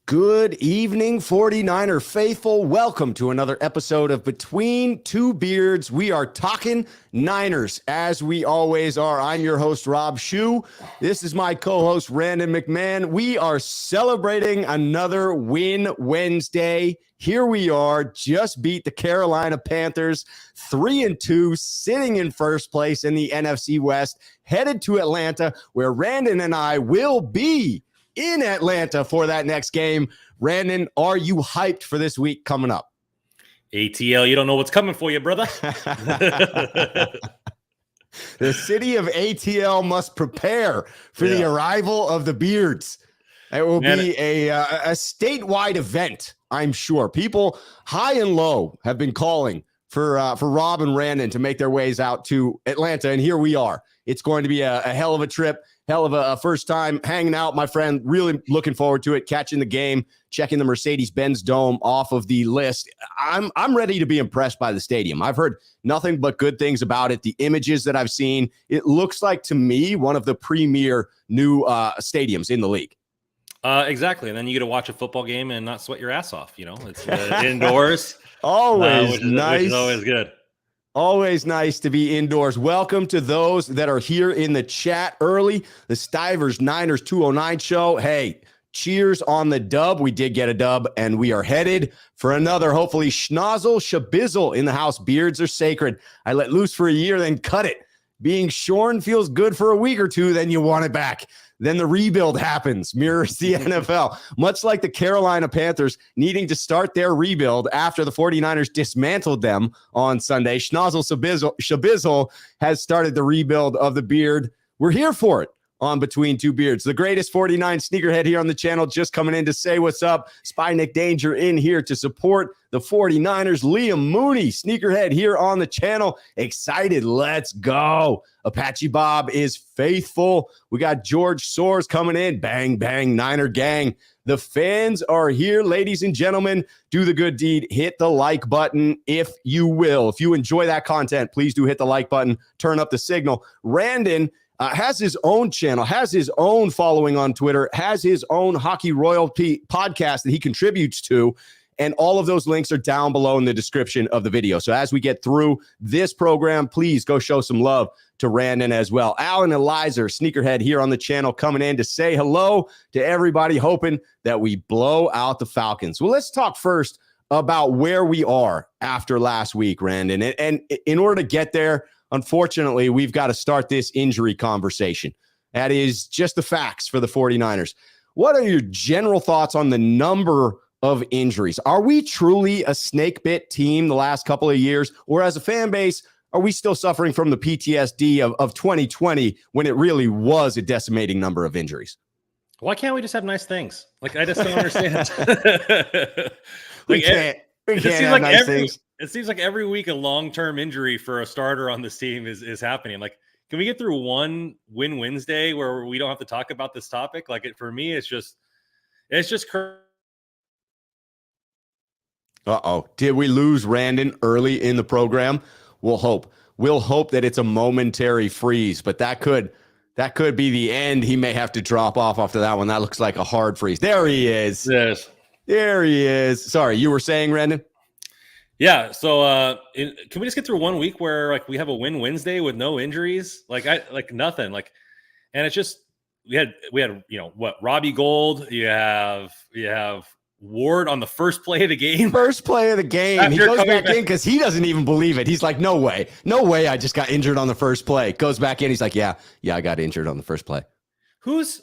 Good evening, 49er faithful. Welcome to another episode of Between Two Beards. We are talking Niners, as we always are. I'm your host, Rob Schuh. This is my co-host, Randon McMahon. We are celebrating another Win Wednesday. Here we are, just beat the Carolina Panthers, 3-2, sitting in first place in the NFC West, headed to Atlanta, where Randon and I will be in Atlanta for that next game. Randon, are you hyped for this week coming up? ATL, you don't know what's coming for you, brother. The city of ATL must prepare for the arrival of the Beards. It will be a statewide event, I'm sure. People high and low have been calling for Rob and Randon to make their ways out to Atlanta, and here we are. It's going to be a hell of a trip. Hell of a first time hanging out, my friend. Really looking forward to it, catching the game, checking the Mercedes-Benz Dome off of the list. I'm ready to be impressed by the stadium. I've heard nothing but good things about it. The images that I've seen, it looks like to me one of the premier new stadiums in the league. Exactly. And then you get to watch a football game and not sweat your ass off. You know, it's indoors. Always which nice. Is always good. Always nice to be indoors. Welcome to those that are here in the chat early. The Stivers Niners 209 show. Hey, cheers on the dub. We did get a dub, and we are headed for another, hopefully, schnozzle, shabizzle in the house. Beards are sacred. I let loose for a year, then cut it. Being shorn feels good for a week or two, then you want it back. Then the rebuild happens, mirrors the NFL. Much like the Carolina Panthers needing to start their rebuild after the 49ers dismantled them on Sunday, Schnozzle Shabizzle has started the rebuild of the beard. We're here for it on Between Two Beards. The greatest 49 sneakerhead here on the channel, just coming in to say what's up. Spy Nick Danger in here to support the 49ers. Liam Mooney, sneakerhead here on the channel. Excited. Let's go. Apache Bob is faithful. We got George Soares coming in. Bang, bang, Niner gang. The fans are here, ladies and gentlemen. Do the good deed. Hit the like button if you will. If you enjoy that content, please do hit the like button. Turn up the signal. Randon has his own channel, has his own following on Twitter, has his own Hockey Royalty podcast that he contributes to. And all of those links are down below in the description of the video. So as we get through this program, please go show some love to Randon as well. Alan Elizer, sneakerhead here on the channel, coming in to say hello to everybody, hoping that we blow out the Falcons. Well, let's talk first about where we are after last week, Randon. And in order to get there, unfortunately, we've got to start this injury conversation. That is just the facts for the 49ers. What are your general thoughts on the number of injuries? Are we truly a snake-bit team the last couple of years? Or as a fan base, are we still suffering from the PTSD of 2020 when it really was a decimating number of injuries? Why can't we just have nice things? Like, I just don't understand. We can't have nice things. It seems like every week a long-term injury for a starter on this team is happening. Like, can we get through one Win Wednesday where we don't have to talk about this topic? Like, for me, it's just crazy. Uh-oh. Did we lose Randon early in the program? We'll hope. We'll hope that it's a momentary freeze, but that could be the end. He may have to drop off after that one. That looks like a hard freeze. There he is. Yes. There he is. Sorry, you were saying, Randon? Yeah. So can we just get through 1 week where like we have a Win Wednesday with no injuries? Like nothing. Like, and it's just we had Robbie Gold. You have Ward on the first play of the game. First play of the game. He goes back in because he doesn't even believe it. He's like, no way. I just got injured on the first play. Goes back in. He's like, yeah, I got injured on the first play. Who's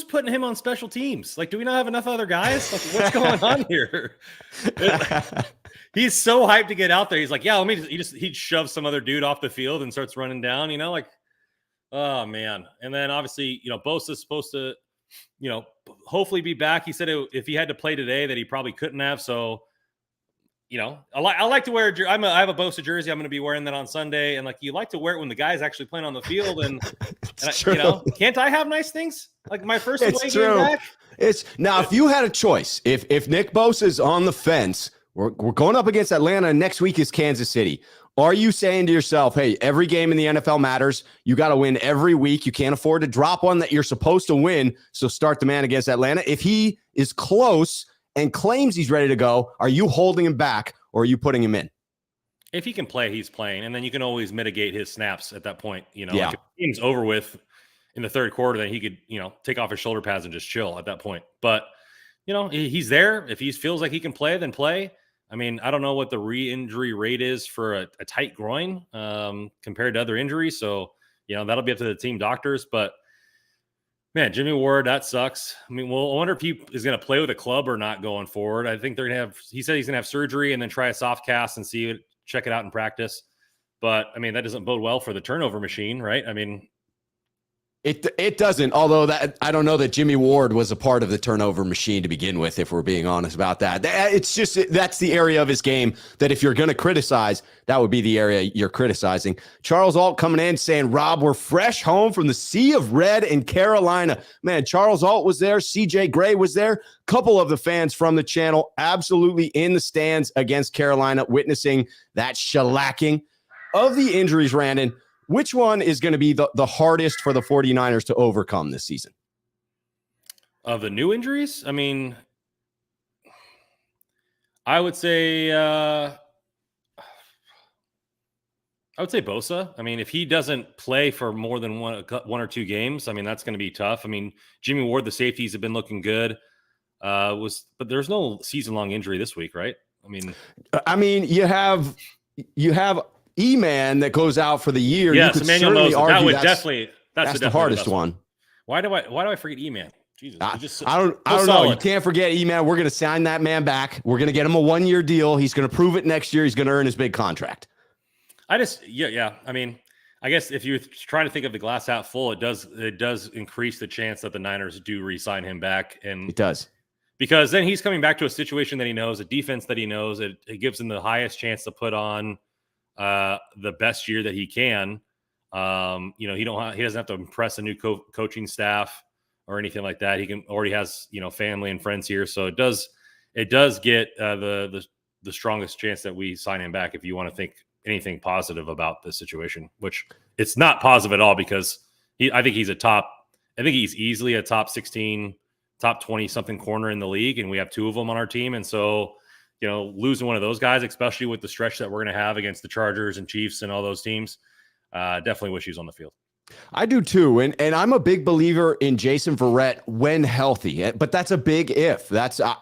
putting him on special teams? Like, do we not have enough other guys? Like, what's going on here? He's so hyped to get out there. He's like, yeah, he shoves some other dude off the field and starts running down, like, oh man. And then obviously, Bosa's supposed to, hopefully be back. He said if he had to play today that he probably couldn't have. So, I like to wear, I have a Bosa jersey. I'm going to be wearing that on Sunday. And like, you like to wear it when the guy's actually playing on the field. And, can't I have nice things? Like my first away game back? Now, if you had a choice, if Nick Bosa is on the fence, we're going up against Atlanta. Next week is Kansas City. Are you saying to yourself, hey, every game in the NFL matters. You got to win every week. You can't afford to drop one that you're supposed to win. So start the man against Atlanta. If he is close and claims he's ready to go, are you holding him back or are you putting him in? If he can play, he's playing. And then you can always mitigate his snaps at that point. Yeah. Like if the game's over with in the third quarter, then he could, take off his shoulder pads and just chill at that point. But, he's there. If he feels like he can play, then play. I mean, I don't know what the re-injury rate is for a tight groin compared to other injuries. So, that'll be up to the team doctors. But, man, Jimmy Ward, that sucks. I mean, well, I wonder if he is going to play with a club or not going forward. I think they're going to have – he said he's going to have surgery and then try a soft cast and check it out in practice. But, I mean, that doesn't bode well for the turnover machine, right? I mean – It doesn't, although that I don't know that Jimmy Ward was a part of the turnover machine to begin with, if we're being honest about that. It's just that's the area of his game that if you're going to criticize, that would be the area you're criticizing. Charles Alt coming in saying, Rob, we're fresh home from the Sea of Red in Carolina. Man, Charles Alt was there. CJ Gray was there. A couple of the fans from the channel absolutely in the stands against Carolina, witnessing that shellacking. Of the injuries, Randon, which one is going to be the hardest for the 49ers to overcome this season? Of the new injuries? I mean, I would say Bosa. I mean, if he doesn't play for more than one or two games, I mean, that's going to be tough. I mean, Jimmy Ward, the safeties have been looking good. But there's no season-long injury this week, right? I mean, you have E-Man that goes out for the year. Yes, you could Emmanuel certainly Moses. argue That's the hardest one. Why do I forget E-Man? Jesus, I don't know. You can't forget E-Man. We're going to sign that man back. We're going to get him a 1-year deal. He's going to prove it next year. He's going to earn his big contract. Yeah. I mean, I guess if you're trying to think of the glass half full, it does increase the chance that the Niners do re-sign him back. And it does. Because then he's coming back to a situation that he knows, a defense that he knows. It gives him the highest chance to put on the best year that he can. He doesn't have to impress a new coaching staff or anything like that. He already has, family and friends here. So it does get the strongest chance that we sign him back if you want to think anything positive about this situation, which it's not positive at all because I think he's easily a top 16, top 20 something corner in the league. And we have two of them on our team. And so, losing one of those guys, especially with the stretch that we're going to have against the Chargers and Chiefs and all those teams, definitely wish he was on the field. I do too. And I'm a big believer in Jason Verrett when healthy, but that's a big if.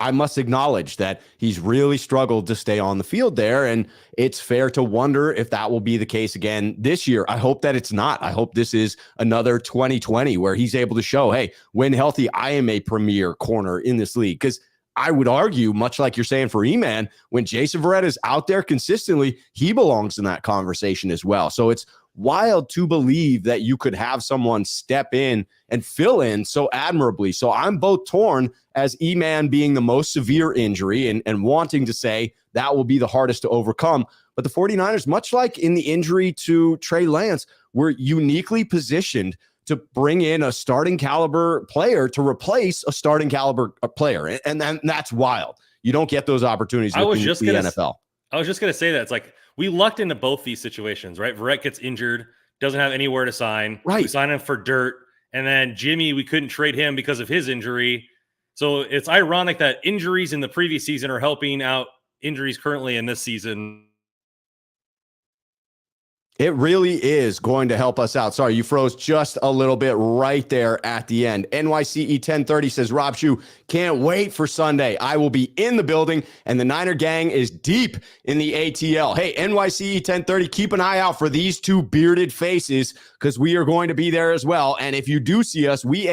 I must acknowledge that he's really struggled to stay on the field there. And it's fair to wonder if that will be the case again this year. I hope that it's not. I hope this is another 2020 where he's able to show, hey, when healthy, I am a premier corner in this league. Because I would argue, much like you're saying for E-Man, when Jason Verrett is out there consistently, he belongs in that conversation as well. So it's wild to believe that you could have someone step in and fill in so admirably. So I'm both torn as E-Man being the most severe injury and wanting to say that will be the hardest to overcome. But the 49ers, much like in the injury to Trey Lance, were uniquely positioned to bring in a starting caliber player to replace a starting caliber player. And that's wild. You don't get those opportunities in the NFL. I was just going to say that. It's like we lucked into both these situations, right? Verrett gets injured, doesn't have anywhere to sign. Right. We sign him for dirt. And then Jimmy, we couldn't trade him because of his injury. So it's ironic that injuries in the previous season are helping out injuries currently in this season. It really is going to help us out. Sorry, you froze just a little bit right there at the end. NYCE 1030 says, Rob Schuh, can't wait for Sunday. I will be in the building, and the Niner gang is deep in the ATL. Hey, NYCE 1030, keep an eye out for these two bearded faces because we are going to be there as well. And if you do see us, we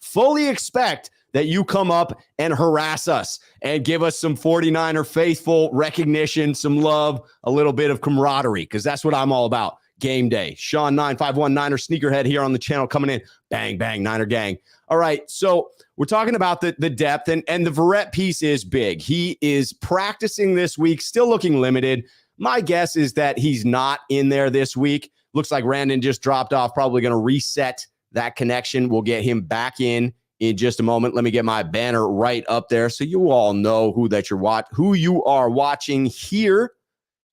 fully expect that you come up and harass us and give us some 49er faithful recognition, some love, a little bit of camaraderie, because that's what I'm all about. Game day. Sean 951 Niner Sneakerhead here on the channel coming in. Bang, bang, Niner gang. All right, so we're talking about the depth, and the Verrett piece is big. He is practicing this week, still looking limited. My guess is that he's not in there this week. Looks like Randon just dropped off, probably going to reset that connection. We'll get him back in just a moment. Let me get my banner right up there so you all know who you are watching here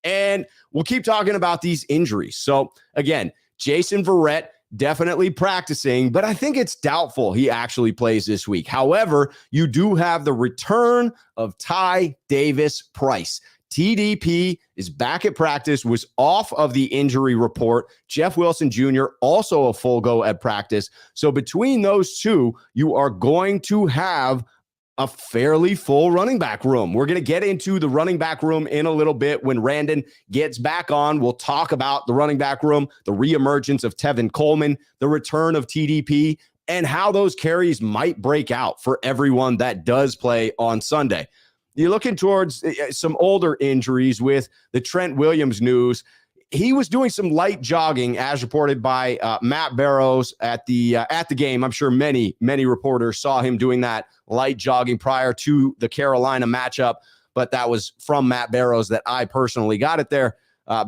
And we'll keep talking about these injuries. So again, Jason Verrett definitely practicing, but I think it's doubtful he actually plays this week. However, you do have the return of Ty Davis Price. TDP is back at practice, was off of the injury report. Jeff Wilson Jr. also a full go at practice. So between those two, you are going to have a fairly full running back room. We're going to get into the running back room in a little bit when Randon gets back on. We'll talk about the running back room, the reemergence of Tevin Coleman, the return of TDP, and how those carries might break out for everyone that does play on Sunday. You're looking towards some older injuries with the Trent Williams news. He was doing some light jogging, as reported by Matt Barrows at the game. I'm sure many reporters saw him doing that light jogging prior to the Carolina matchup, but that was from Matt Barrows that I personally got it there.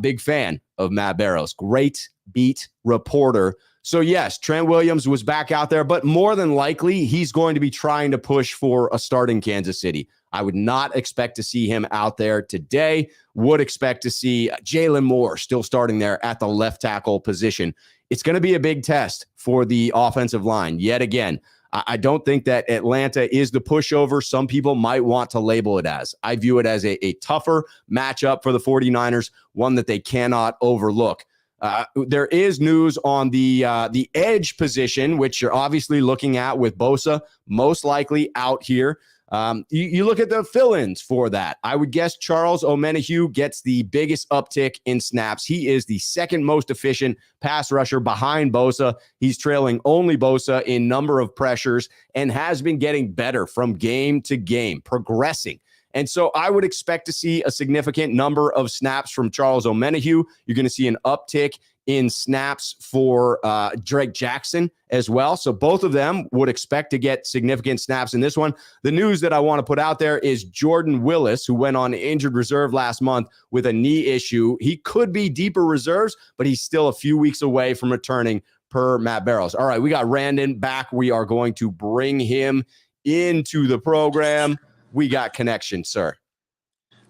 Big fan of Matt Barrows, great beat reporter. So yes, Trent Williams was back out there, but more than likely he's going to be trying to push for a start in Kansas City. I would not expect to see him out there today. Would expect to see Jalen Moore still starting there at the left tackle position. It's going to be a big test for the offensive line. Yet again, I don't think that Atlanta is the pushover some people might want to label it as. I view it as a tougher matchup for the 49ers, one that they cannot overlook. There is news on the edge position, which you're obviously looking at with Bosa most likely out here. You look at the fill-ins for that. I would guess Charles Omenihu gets the biggest uptick in snaps. He is the second most efficient pass rusher behind Bosa. He's trailing only Bosa in number of pressures and has been getting better from game to game, progressing. And so I would expect to see a significant number of snaps from Charles Omenihu. You're going to see an uptick in snaps for Drake Jackson as well. So both of them would expect to get significant snaps in this one. The news that I want to put out there is Jordan Willis, who went on injured reserve last month with a knee issue. He could be deeper reserves, but he's still a few weeks away from returning per Matt Barrows. All right, we got Randon back. We are going to bring him into the program. We got connection, sir.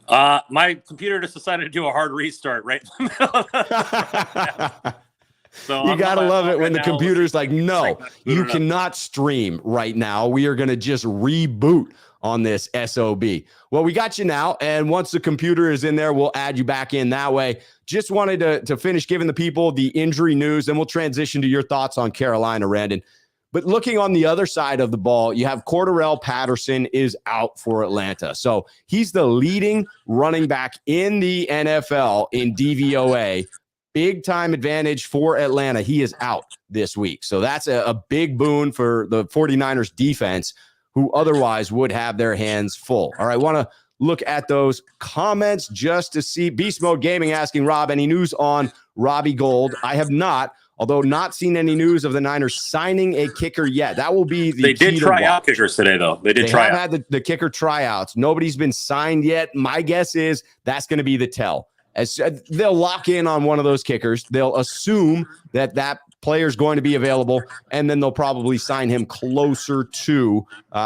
My computer just decided to do a hard restart right in the middle of that. So you got to love it when the computer's like, no, you cannot stream right now. We are going to just reboot on this SOB. Well, we got you now. And once the computer is in there, we'll add you back in that way. Just wanted to finish giving the people the injury news, and we'll transition to your thoughts on Carolina, Randon. But looking on the other side of the ball, you have Cordarrelle Patterson is out for Atlanta. So he's the leading running back in the NFL in DVOA. Big time advantage for Atlanta. He is out this week. So that's a big boon for the 49ers defense, who otherwise would have their hands full. All right, want to look at those comments just to see. Beast Mode Gaming asking Rob, any news on Robbie Gould? I have not. Although not seen any news of the Niners signing a kicker yet. That will be the They did try out kickers today, though. They have had the kicker tryouts. Nobody's been signed yet. My guess is that's going to be the tell. As they'll lock in on one of those kickers. They'll assume that player is going to be available, and then they'll probably sign him closer to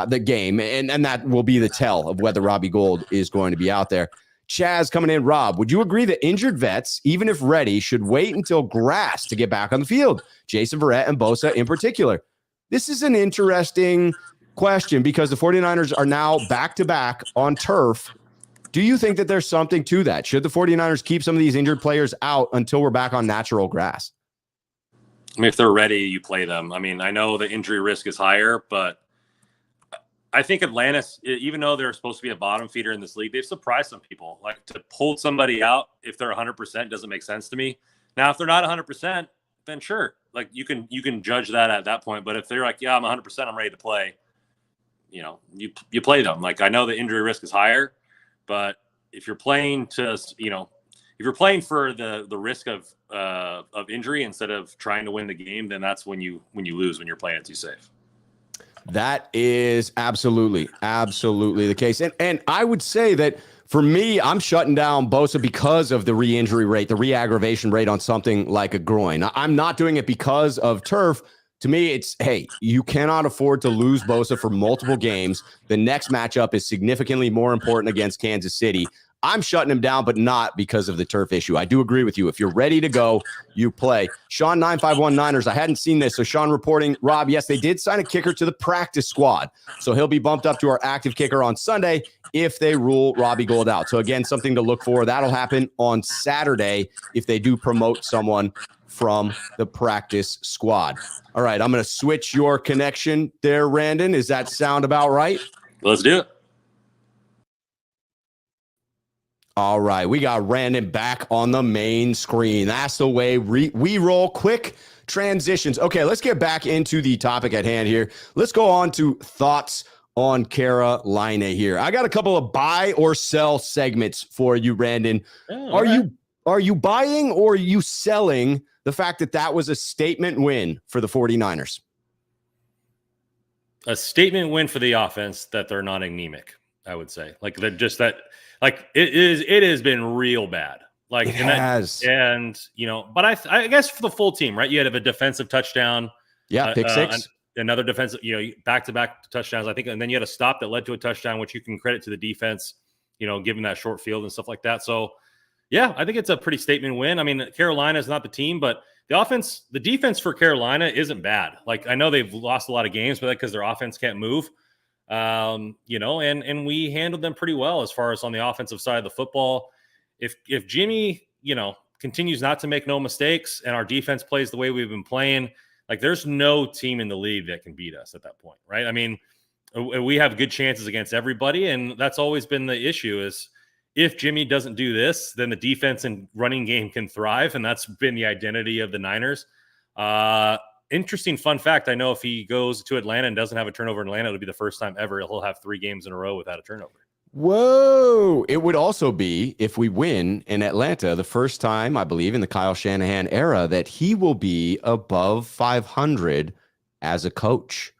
the game. And that will be the tell of whether Robbie Gould is going to be out there. Chaz coming in. Rob, would you agree that injured vets, even if ready, should wait until grass to get back on the field? Jason Verrett and Bosa in particular. This is an interesting question because the 49ers are now back-to-back on turf. Do you think that there's something to that? Should the 49ers keep some of these injured players out until we're back on natural grass? I mean, if they're ready, you play them. I mean, I know the injury risk is higher, but I think Atlanta, even though they're supposed to be a bottom feeder in this league, they've surprised some people. Like, to pull somebody out if they're 100% doesn't make sense to me. Now, if they're not 100%, then sure, like you can judge that at that point. But if they're like, yeah, I'm 100%, I'm ready to play, you play them. Like, I know the injury risk is higher, but if you're playing for the risk of injury instead of trying to win the game, then that's when you lose, when you're playing it too safe. That is absolutely the case. And I would say that for me, I'm shutting down Bosa because of the re-injury rate, the re-aggravation rate on something like a groin. I'm not doing it because of turf. To me, it's, hey, you cannot afford to lose Bosa for multiple games. The next matchup is significantly more important against Kansas City. I'm shutting him down, but not because of the turf issue. I do agree with you. If you're ready to go, you play. Sean 951 Niners. I hadn't seen this. So Sean reporting, Rob, yes, they did sign a kicker to the practice squad. So he'll be bumped up to our active kicker on Sunday if they rule Robbie Gould out. So again, something to look for. That'll happen on Saturday if they do promote someone from the practice squad. All right, I'm going to switch your connection there, Randon. Does that sound about right? Let's do it. All right, we got Randon back on the main screen. That's the way we roll. Quick transitions. Okay, let's get back into the topic at hand here. Let's go on to thoughts on Carolina here. I got a couple of buy or sell segments for you, Randon. Oh, Are you buying or are you selling the fact that that was a statement win for the 49ers? A statement win for the offense that they're not anemic, I would say. Like they're just that. Like it has been real bad. Like it has. But I guess for the full team, right? You had a defensive touchdown. Yeah, pick six. Another defensive, back-to-back touchdowns, I think, and then you had a stop that led to a touchdown, which you can credit to the defense, given that short field and stuff like that. So, yeah, I think it's a pretty statement win. I mean, Carolina is not the team, but the defense for Carolina isn't bad. Like I know they've lost a lot of games, but because their offense can't move. And we handled them pretty well as far as on the offensive side of the football. If Jimmy, continues not to make no mistakes and our defense plays the way we've been playing, like there's no team in the league that can beat us at that point, right? I mean, we have good chances against everybody, and that's always been the issue is if Jimmy doesn't do this, then the defense and running game can thrive, and that's been the identity of the Niners. Interesting fun fact. I know if he goes to Atlanta and doesn't have a turnover in Atlanta, it'll be the first time ever he'll have 3 games in a row without a turnover. Whoa. It would also be, if we win in Atlanta, the first time, I believe, in the Kyle Shanahan era that he will be above 500 as a coach.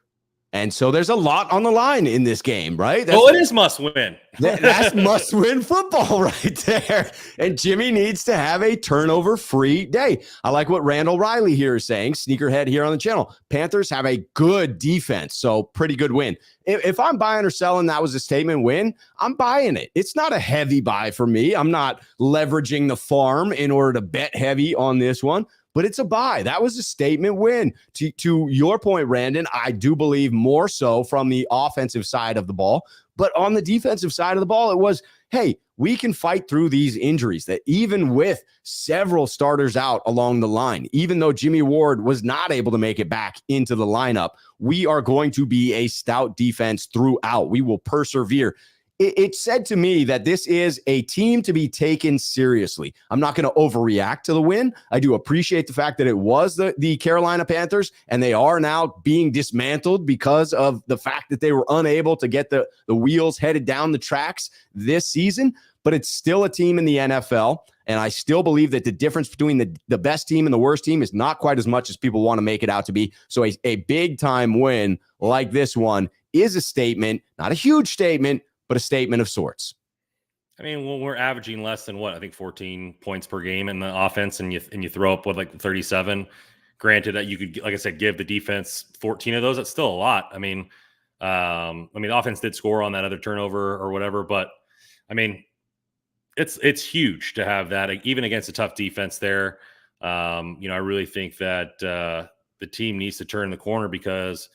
And so there's a lot on the line in this game, right? It is must win. That's must win football right there. And Jimmy needs to have a turnover-free day. I like what Randall Riley here is saying, sneakerhead here on the channel. Panthers have a good defense, so pretty good win. If I'm buying or selling, that was a statement win, I'm buying it. It's not a heavy buy for me. I'm not leveraging the farm in order to bet heavy on this one. But it's a buy. That was a statement win. To your point, Randon, I do believe more so from the offensive side of the ball. But on the defensive side of the ball, it was, hey, we can fight through these injuries that even with several starters out along the line, even though Jimmy Ward was not able to make it back into the lineup, we are going to be a stout defense throughout. We will persevere. It said to me that this is a team to be taken seriously. I'm not going to overreact to the win. I do appreciate the fact that it was the Carolina Panthers, and they are now being dismantled because of the fact that they were unable to get the wheels headed down the tracks this season. But it's still a team in the NFL, and I still believe that the difference between the best team and the worst team is not quite as much as people want to make it out to be. So a big-time win like this one is a statement, not a huge statement, but a statement of sorts. I mean, when we're averaging less than 14 points per game in the offense, and you throw up with like 37. Granted that you could, like I said, give the defense 14 of those. That's still a lot. I mean, the offense did score on that other turnover or whatever, but I mean, it's huge to have that, even against a tough defense there. I really think that the team needs to turn the corner because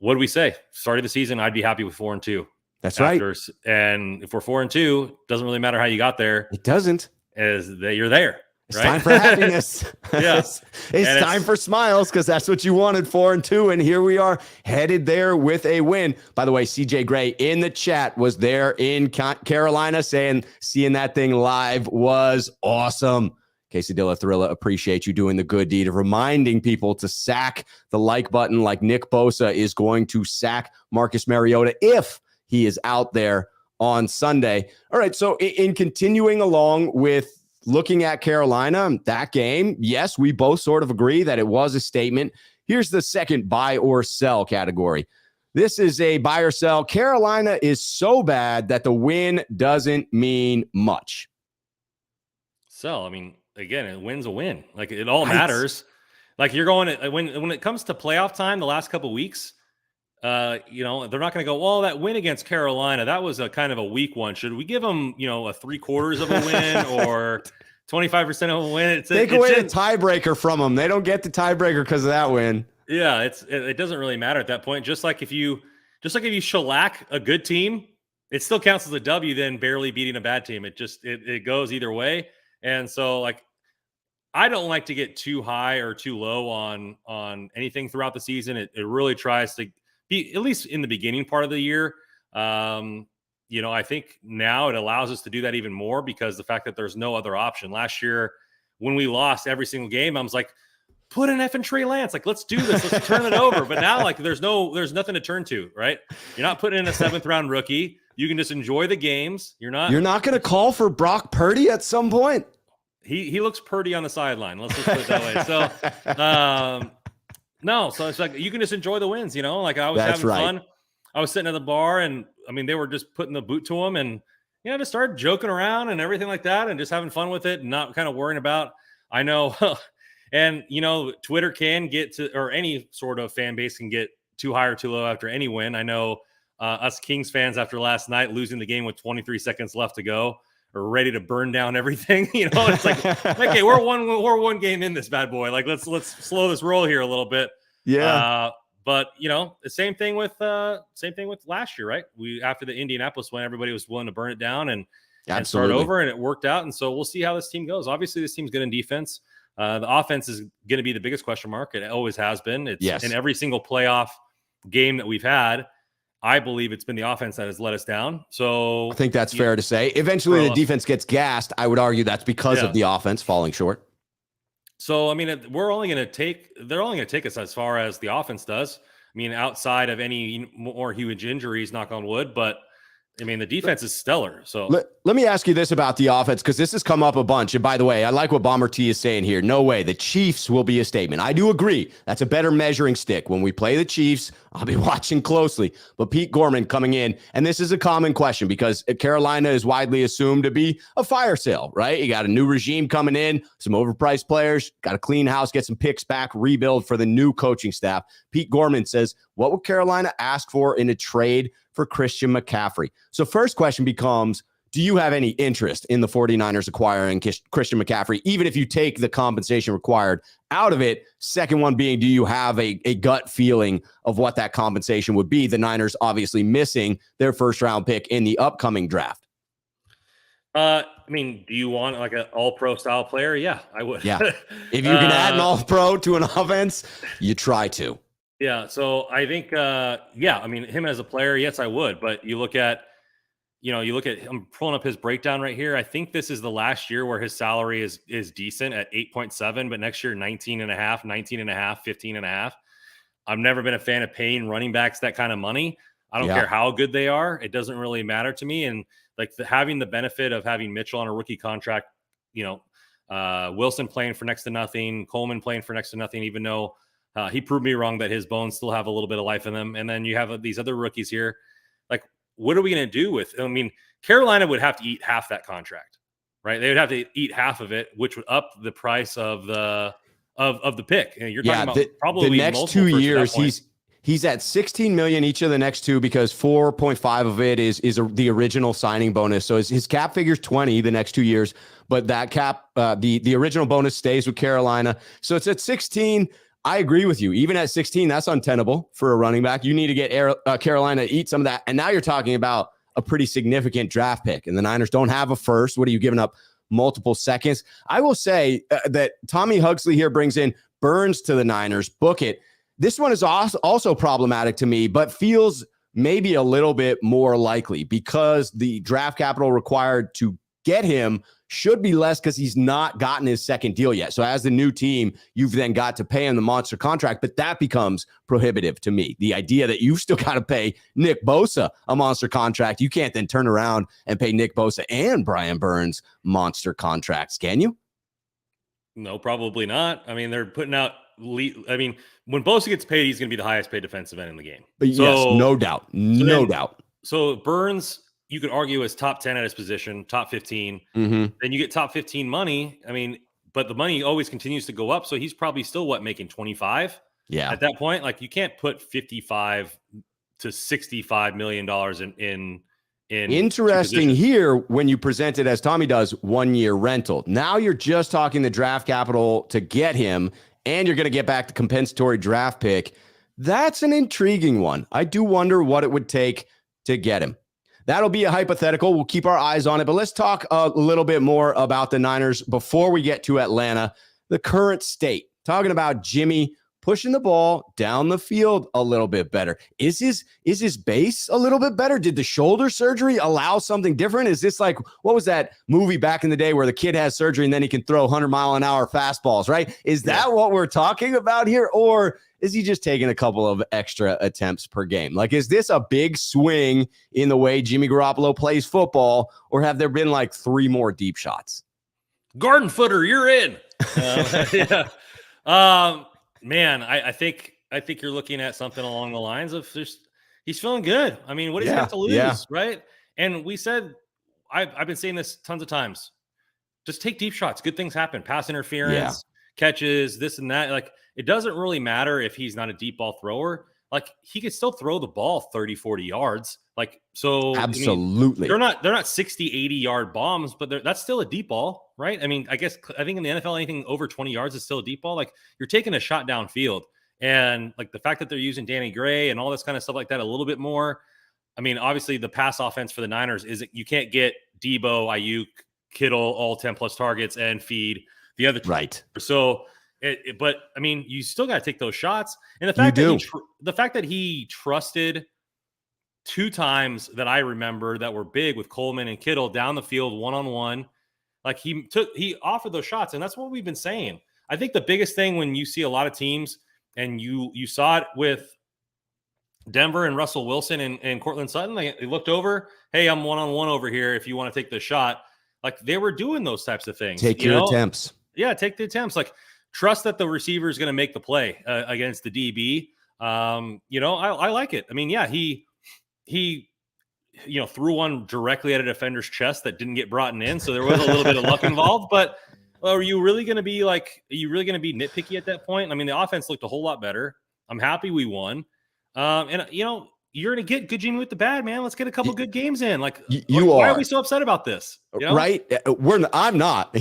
what do we say? Starting the season, I'd be happy with 4-2. That's right. And if we're 4-2, doesn't really matter how you got there. It doesn't. As that you're there. It's right? time for happiness. Yeah. it's time for smiles because that's what you wanted, 4-2. And here we are headed there with a win. By the way, CJ Gray in the chat was there in Carolina saying seeing that thing live was awesome. Quesadilla Thrilla, appreciate you doing the good deed of reminding people to sack the like button like Nick Bosa is going to sack Marcus Mariota if he is out there on Sunday. All right, so in continuing along with looking at Carolina, that game, yes, we both sort of agree that it was a statement. Here's the second buy or sell category. This is a buy or sell. Carolina is so bad that the win doesn't mean much. Sell. I mean, again, a win's a win. Like it all matters. Like you're going when it comes to playoff time, the last couple of weeks, they're not going to go, well, that win against Carolina, that was a kind of a weak one. Should we give them, a 3/4 of a win or 25% of a win? Take away the tiebreaker from them. They don't get the tiebreaker because of that win. Yeah, it doesn't really matter at that point. Just like if you shellac a good team, it still counts as a W. Then barely beating a bad team, it goes either way. And so, like, I don't like to get too high or too low on anything throughout the season. It really tries to be, at least in the beginning part of the year. I think now it allows us to do that even more because the fact that there's no other option. Last year, when we lost every single game, I was like, put an effing Trey Lance. Like, let's do this. Let's turn it over. But now, like, there's nothing to turn to, right? You're not putting in a 7th round rookie. You can just enjoy the games. You're not going to call for Brock Purdy at some point. He looks pretty on the sideline. Let's just put it that way. So, no. So it's like, you can just enjoy the wins, like I was having fun. I was sitting at the bar and they were just putting the boot to him and, just started joking around and everything like that and just having fun with it and not kind of worrying about, I know. And, Twitter can get to, or any sort of fan base can get too high or too low after any win. I know us Kings fans after last night losing the game with 23 seconds left to go are ready to burn down everything. It's like, okay, we're one game in this bad boy. Like, let's slow this roll here a little bit. Yeah. But the same thing with last year, right? After the Indianapolis win, everybody was willing to burn it down and start over, and it worked out. And so we'll see how this team goes. Obviously, this team's good in defense. The offense is going to be the biggest question mark. It always has been. It's in every single playoff game that we've had. I believe it's been the offense that has let us down. So I think that's fair to say. Eventually, the defense gets gassed. I would argue that's because of the offense falling short. So, they're only going to take us as far as the offense does. Outside of any more huge injuries, knock on wood, but the defense is stellar. So let me ask you this about the offense, because this has come up a bunch. And by the way, I like what Bomber T is saying here. No way. The Chiefs will be a statement. I do agree. That's a better measuring stick. When we play the Chiefs, I'll be watching closely. But Pete Gorman coming in, and this is a common question because Carolina is widely assumed to be a fire sale, right? You got a new regime coming in, some overpriced players, got a clean house, get some picks back, rebuild for the new coaching staff. Pete Gorman says, what would Carolina ask for in a trade for Christian McCaffrey? So first question becomes, do you have any interest in the 49ers acquiring Christian McCaffrey, even if you take the compensation required out of it? Second one being, do you have a gut feeling of what that compensation would be? The Niners obviously missing their first round pick in the upcoming draft. Do you want like an all-pro style player? Yeah, I would. Yeah. If you can add an all-pro to an offense, you try to. Yeah, so I think, him as a player, yes, I would. But you look at, I'm pulling up his breakdown right here. I think this is the last year where his salary is decent at 8.7, but next year 19.5, 15.5. I've never been a fan of paying running backs that kind of money. I don't care how good they are. It doesn't really matter to me. And like having the benefit of having Mitchell on a rookie contract, Wilson playing for next to nothing, Coleman playing for next to nothing, even though he proved me wrong that his bones still have a little bit of life in them. And then you have these other rookies here. Like, what are we going to do with? Carolina would have to eat half that contract, right? They would have to eat half of it, which would up the price of the pick. You're talking about probably the next 2 years. He's at $16 million each of the next two because 4.5 of it is the original signing bonus. So his cap figure's 20 the next 2 years, but that cap, the original bonus stays with Carolina. So it's at 16. I agree with you. Even at 16, that's untenable for a running back. You need to get Carolina to eat some of that. And now you're talking about a pretty significant draft pick. And the Niners don't have a first. What are you giving up? Multiple seconds. I will say that Tommy Huxley here brings in Burns to the Niners. Book it. This one is also problematic to me, but feels maybe a little bit more likely because the draft capital required to get him should be less because he's not gotten his second deal yet. So as the new team, you've then got to pay him the monster contract, but that becomes prohibitive to me. The idea that you've still got to pay Nick Bosa a monster contract, you can't then turn around and pay Nick Bosa and Brian Burns monster contracts, can you? No, probably not. They're putting out when Bosa gets paid, he's going to be the highest paid defensive end in the game. But yes, no doubt. No doubt. So Burns, you could argue is top 10 at his position, top 15. Mm-hmm. Then you get top 15 money. But the money always continues to go up. So he's probably still making 25. Yeah. At that point, like you can't put $55 to $65 million in Interesting here when you present it as Tommy does, 1 year rental. Now you're just talking the draft capital to get him, and you're going to get back the compensatory draft pick. That's an intriguing one. I do wonder what it would take to get him. That'll be a hypothetical. We'll keep our eyes on it, but let's talk a little bit more about the Niners before we get to Atlanta. The current state, talking about Jimmy pushing the ball down the field a little bit better. Is his base a little bit better? Did the shoulder surgery allow something different? Is this like, what was that movie back in the day where the kid has surgery and then he can throw 100-mile-an-hour fastballs, right? Is that what we're talking about here? Or is he just taking a couple of extra attempts per game? Like, is this a big swing in the way Jimmy Garoppolo plays football, or have there been like 3 more deep shots? Garden footer, you're in. Man, I think you're looking at something along the lines of he's feeling good. I mean, what does he have to lose, right? And we said, I've been saying this tons of times. Just take deep shots. Good things happen. Pass interference, catches, this and that. Like, it doesn't really matter if he's not a deep ball thrower. Like, he could still throw the ball 30, 40 yards. Like, so absolutely. I mean, they're not 60, 80 yard bombs, but that's still a deep ball, right? I mean, I think in the NFL, anything over 20 yards is still a deep ball. Like, you're taking a shot downfield. And like the fact that they're using Danny Gray and all this kind of stuff like that a little bit more. I mean, obviously the pass offense for the Niners is you can't get Debo, Ayuk, Kittle, all 10 plus targets and feed the other two. Right. So, but I mean, you still got to take those shots. And the fact that he trusted 2 times that I remember that were big with Coleman and Kittle down the field one-on-one, like he offered those shots. And that's what we've been saying. I think the biggest thing when you see a lot of teams, and you saw it with Denver and Russell Wilson and Cortland Sutton, they looked over, hey, I'm one-on-one over here if you want to take the shot. Like, they were doing those types of things. Take your attempts. Yeah, take the attempts. Like, trust that the receiver is going to make the play against the DB. I like it. I mean, yeah, he threw one directly at a defender's chest that didn't get brought in. So there was a little bit of luck involved, but are you really going to be nitpicky at that point? I mean, the offense looked a whole lot better. I'm happy we won. You're going to get good Jimmy with the bad, man. Let's get a couple good games in. Like, why are we so upset about this? Right? I'm not.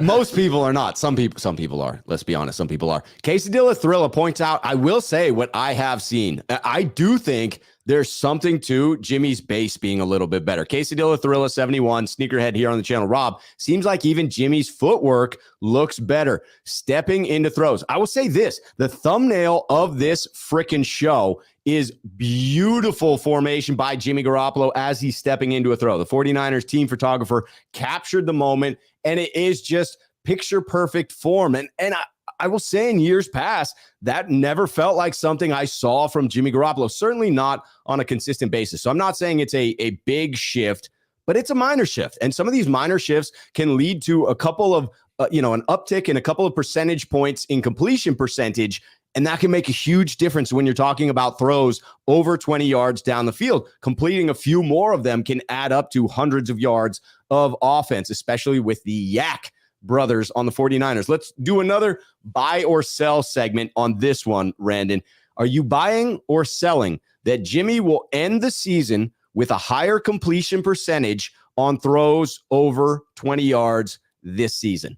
Most people are not. Some people are. Let's be honest. Some people are. Quesadilla Thrilla points out, I will say what I have seen. I do think there's something to Jimmy's base being a little bit better. Quesadilla Thrilla 71, sneakerhead here on the channel. Rob, seems like even Jimmy's footwork looks better. Stepping into throws. I will say this, the thumbnail of this freaking show is beautiful formation by Jimmy Garoppolo as he's stepping into a throw. The 49ers team photographer captured the moment, and it is just picture perfect form. And I will say in years past, that never felt like something I saw from Jimmy Garoppolo, certainly not on a consistent basis. So I'm not saying it's a big shift, but it's a minor shift. And some of these minor shifts can lead to a couple of, an uptick in a couple of percentage points in completion percentage. And that can make a huge difference when you're talking about throws over 20 yards down the field. Completing a few more of them can add up to hundreds of yards of offense, especially with the Yak brothers on the 49ers. Let's do another buy or sell segment on this one, Randon. Are you buying or selling that Jimmy will end the season with a higher completion percentage on throws over 20 yards this season?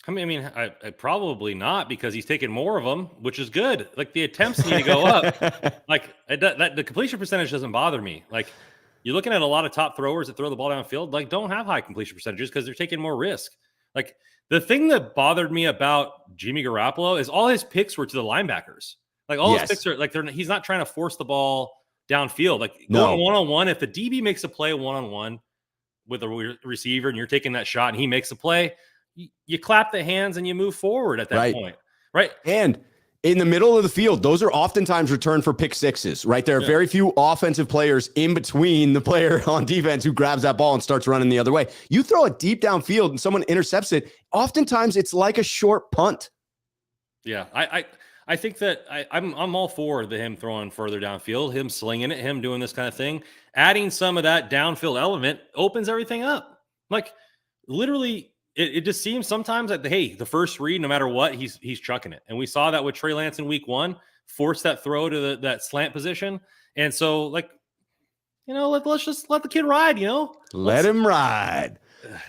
I mean, I probably not, because he's taking more of them, which is good. Like, the attempts need to go up. Like, the completion percentage doesn't bother me. Like, you're looking at a lot of top throwers that throw the ball downfield, like, don't have high completion percentages because they're taking more risk. Like, the thing that bothered me about Jimmy Garoppolo is all his picks were to the linebackers. Like, all his picks are like, he's not trying to force the ball downfield. Like, going one-on-one, if the DB makes a play one-on-one with a receiver and you're taking that shot and he makes a play, you clap the hands and you move forward at that point. Right. And in the middle of the field, those are oftentimes returned for pick sixes, right? There are very few offensive players in between the player on defense who grabs that ball and starts running the other way. You throw it deep downfield and someone intercepts it. Oftentimes it's like a short punt. Yeah. I think that I'm all for him throwing further downfield, him slinging it, him doing this kind of thing. Adding some of that downfield element opens everything up. Like, literally, it just seems sometimes that, hey, the first read, no matter what, he's chucking it. And we saw that with Trey Lance in week 1, force that throw to that slant position. And so, like, let's just let the kid ride, Let him ride.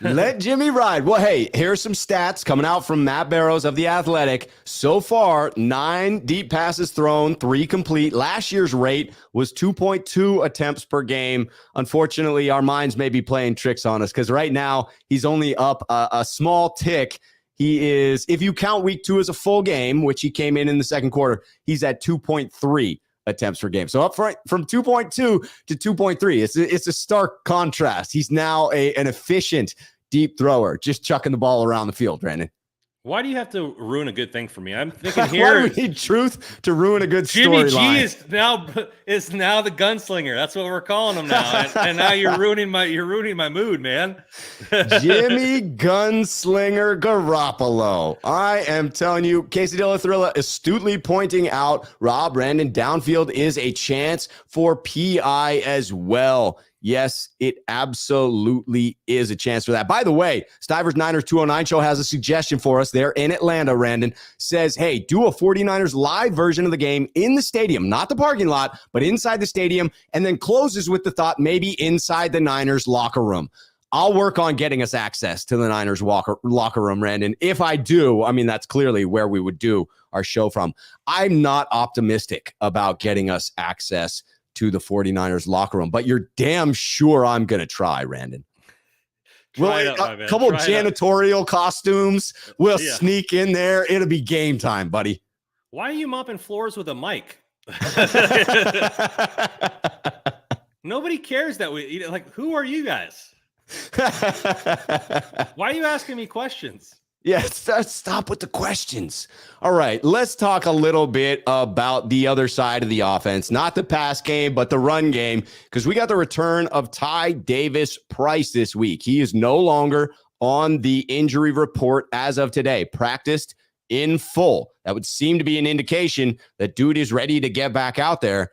Let Jimmy ride. Well, hey, here's some stats coming out from Matt Barrows of The Athletic. So far, 9 deep passes thrown, 3 complete. Last year's rate was 2.2 attempts per game. Unfortunately, our minds may be playing tricks on us because right now he's only up a small tick. He is, if you count week 2 as a full game, which he came in the second quarter, he's at 2.3 attempts per game. So up from 2.2 to 2.3. It's a stark contrast. He's now an efficient deep thrower, just chucking the ball around the field, Brandon. Why do you have to ruin a good thing for me? I'm thinking here. Why do we need truth to ruin a good Jimmy G storyline? is now the gunslinger. That's what we're calling him now. And now you're ruining my mood, man. Jimmy Gunslinger Garoppolo. I am telling you, Casey De La Thrilla astutely pointing out Rob Brandon downfield is a chance for PI as well. Yes, it absolutely is a chance for that. By the way, Stivers Niners 209 show has a suggestion for us there in Atlanta. Randon says, hey, do a 49ers live version of the game in the stadium, not the parking lot, but inside the stadium, and then closes with the thought maybe inside the Niners locker room. I'll work on getting us access to the Niners locker room, Randon. If I do, I mean, that's clearly where we would do our show from. I'm not optimistic about getting us access to the 49ers locker room, but you're damn sure I'm going to try, Randon. A couple janitorial costumes. We'll sneak in there. It'll be game time, buddy. Why are you mopping floors with a mic? Nobody cares that we like. Who are you guys? Why are you asking me questions? Yeah, stop with the questions. All right, let's talk a little bit about the other side of the offense, not the pass game, but the run game, because we got the return of Ty Davis Price this week. He is no longer on the injury report as of today, practiced in full. That would seem to be an indication that dude is ready to get back out there.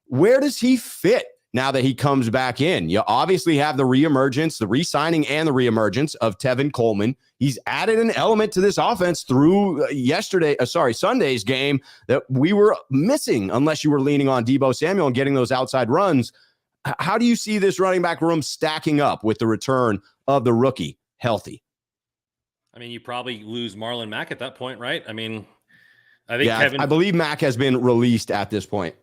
Where does he fit now that he comes back in? You obviously have the reemergence, the re-signing and the reemergence of Tevin Coleman. He's added an element to this offense through Sunday's game that we were missing unless you were leaning on Deebo Samuel and getting those outside runs. How do you see this running back room stacking up with the return of the rookie healthy? I mean, you probably lose Marlon Mack at that point, right? I mean, I believe Mack has been released at this point.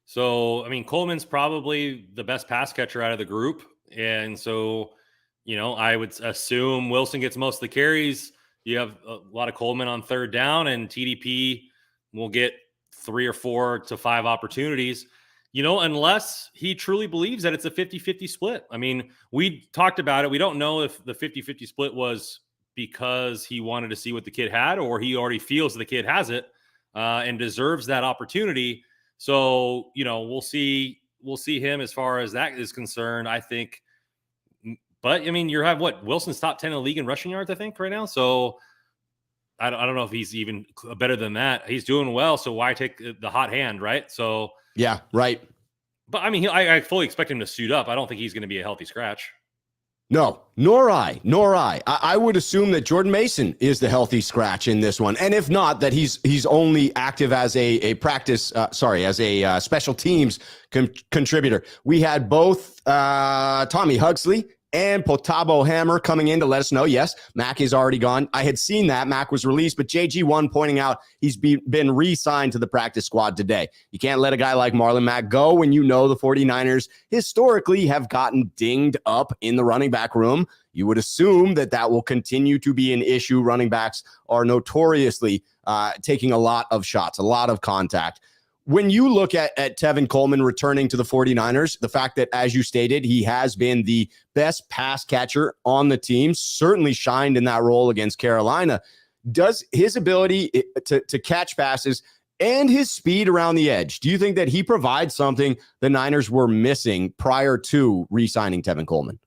So, I mean, Coleman's probably the best pass catcher out of the group. And so, I would assume Wilson gets most of the carries. You have a lot of Coleman on third down, and TDP will get 3 or 4 to 5 opportunities, unless he truly believes that it's a 50-50 split. I mean, we talked about it. We don't know if the 50-50 split was because he wanted to see what the kid had, or he already feels the kid has it and deserves that opportunity. So, we'll see him as far as that is concerned, I think. But I mean, Wilson's top 10 in the league in rushing yards, I think, right now. So I don't know if he's even better than that. He's doing well. So why take the hot hand, right? So yeah, right. But I mean, I fully expect him to suit up. I don't think he's going to be a healthy scratch. No, nor I. I would assume that Jordan Mason is the healthy scratch in this one. And if not, that he's only active as a special teams contributor. We had both Tommy Hugsley and Potabo Hammer coming in to let us know, yes, Mack is already gone. I had seen that Mack was released, but JG1 pointing out he's been re-signed to the practice squad today. You can't let a guy like Marlon Mack go when you know the 49ers historically have gotten dinged up in the running back room. You would assume that will continue to be an issue. Running backs are notoriously taking a lot of shots, a lot of contact. When you look at Tevin Coleman returning to the 49ers, the fact that, as you stated, he has been the best pass catcher on the team, certainly shined in that role against Carolina. Does his ability to catch passes and his speed around the edge, do you think that he provides something the Niners were missing prior to re-signing Tevin Coleman?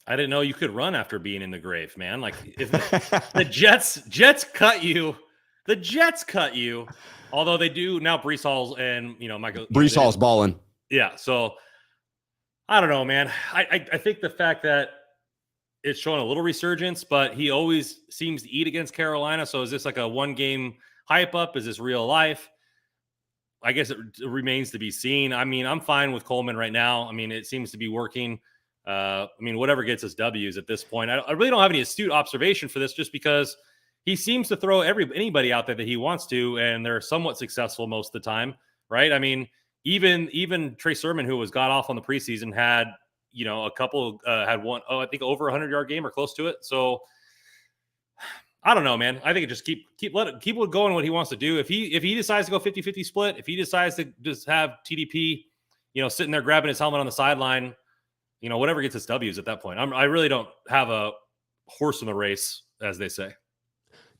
I didn't know you could run after being in the grave, man. Like, if the Jets cut you, the Jets cut you. Although they do now, Breece Hall's and Michael. Breece Hall's balling. Yeah, so I don't know, man. I think the fact that it's showing a little resurgence, but he always seems to eat against Carolina. So is this like a one-game hype up? Is this real life? I guess it remains to be seen. I mean, I'm fine with Coleman right now. I mean, it seems to be working. I mean, whatever gets us W's at this point. I really don't have any astute observation for this, just because he seems to throw anybody out there that he wants to, and they're somewhat successful most of the time, right? I mean, even Trey Sermon, who was got off on the preseason, had a couple had one, I think over 100-yard game or close to it. So I don't know, man. I think it just keep going what he wants to do. If he decides to go 50-50 split, if he decides to just have TDP, sitting there grabbing his helmet on the sideline, whatever gets his W's at that point. I really don't have a horse in the race, as they say.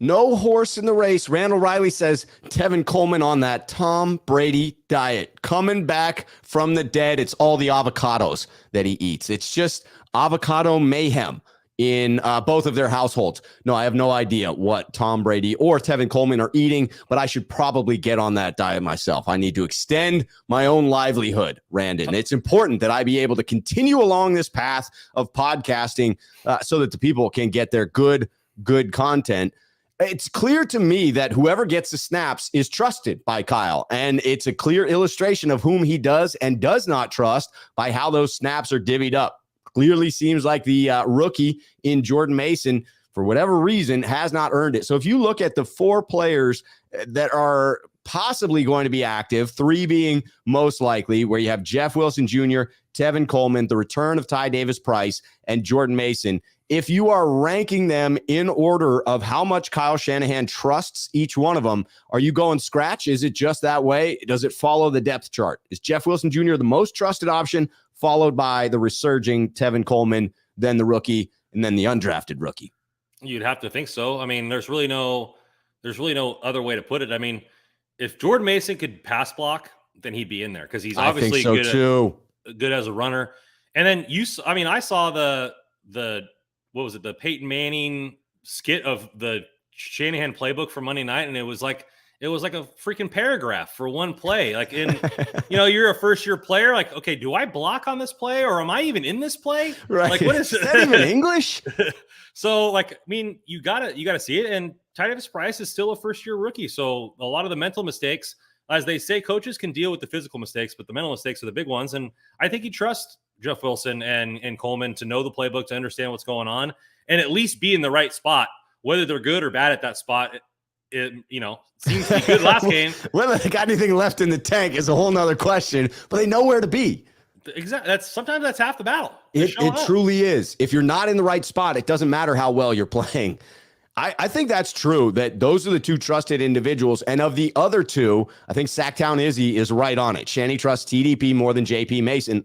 No horse in the race. Randall Riley says Tevin Coleman on that Tom Brady diet, coming back from the dead. It's all the avocados that he eats. It's just avocado mayhem in both of their households. No, I have no idea what Tom Brady or Tevin Coleman are eating, but I should probably get on that diet myself. I need to extend my own livelihood, Randon. It's important that I be able to continue along this path of podcasting so that the people can get their good content. It's clear to me that whoever gets the snaps is trusted by Kyle, and it's a clear illustration of whom he does and does not trust by how those snaps are divvied up. Clearly seems like the rookie in Jordan Mason, for whatever reason, has not earned it. So if you look at the 4 players that are possibly going to be active, 3 being most likely, where you have Jeff Wilson Jr., Tevin Coleman, the return of Ty Davis-Price, and Jordan Mason, if you are ranking them in order of how much Kyle Shanahan trusts each one of them, are you going scratch? Is it just that way? Does it follow the depth chart? Is Jeff Wilson Jr. the most trusted option, followed by the resurging Tevin Coleman, then the rookie, and then the undrafted rookie? You'd have to think so. I mean, there's really no other way to put it. I mean, if Jordan Mason could pass block, then he'd be in there, because he's obviously good as a runner. And then I saw the what was it, the Peyton Manning skit of the Shanahan playbook for Monday night, and it was like a freaking paragraph for one play. Like, you're a first-year player. Like, okay, do I block on this play, or am I even in this play? Right. Like, what is that even English? So, like, I mean, you gotta see it. And Ty Davis-Price is still a first-year rookie, so a lot of the mental mistakes, as they say, coaches can deal with the physical mistakes, but the mental mistakes are the big ones. And I think he trusts Jeff Wilson and Coleman to know the playbook, to understand what's going on, and at least be in the right spot. Whether they're good or bad at that spot, it seems to be good last game. Whether they got anything left in the tank is a whole nother question, but they know where to be. Exactly. Sometimes that's half the battle. It truly is. If you're not in the right spot, it doesn't matter how well you're playing. I think that's true, that those are the 2 trusted individuals. And of the other 2, I think Sacktown Izzy is right on it. Shanny trusts TDP more than JP Mason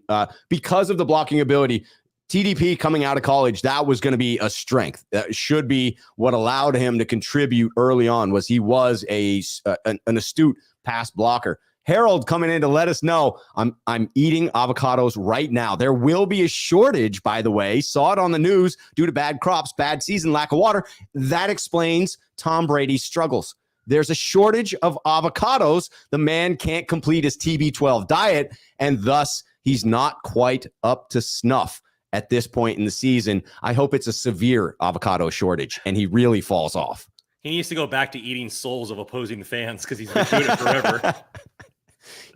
because of the blocking ability. TDP coming out of college, that was going to be a strength. That should be what allowed him to contribute early on, was he was an astute pass blocker. Harold coming in to let us know I'm eating avocados right now. There will be a shortage, by the way. Saw it on the news due to bad crops, bad season, lack of water. That explains Tom Brady's struggles. There's a shortage of avocados. The man can't complete his TB12 diet, and thus he's not quite up to snuff at this point in the season. I hope it's a severe avocado shortage and he really falls off. He needs to go back to eating souls of opposing fans, because he's been doing it forever.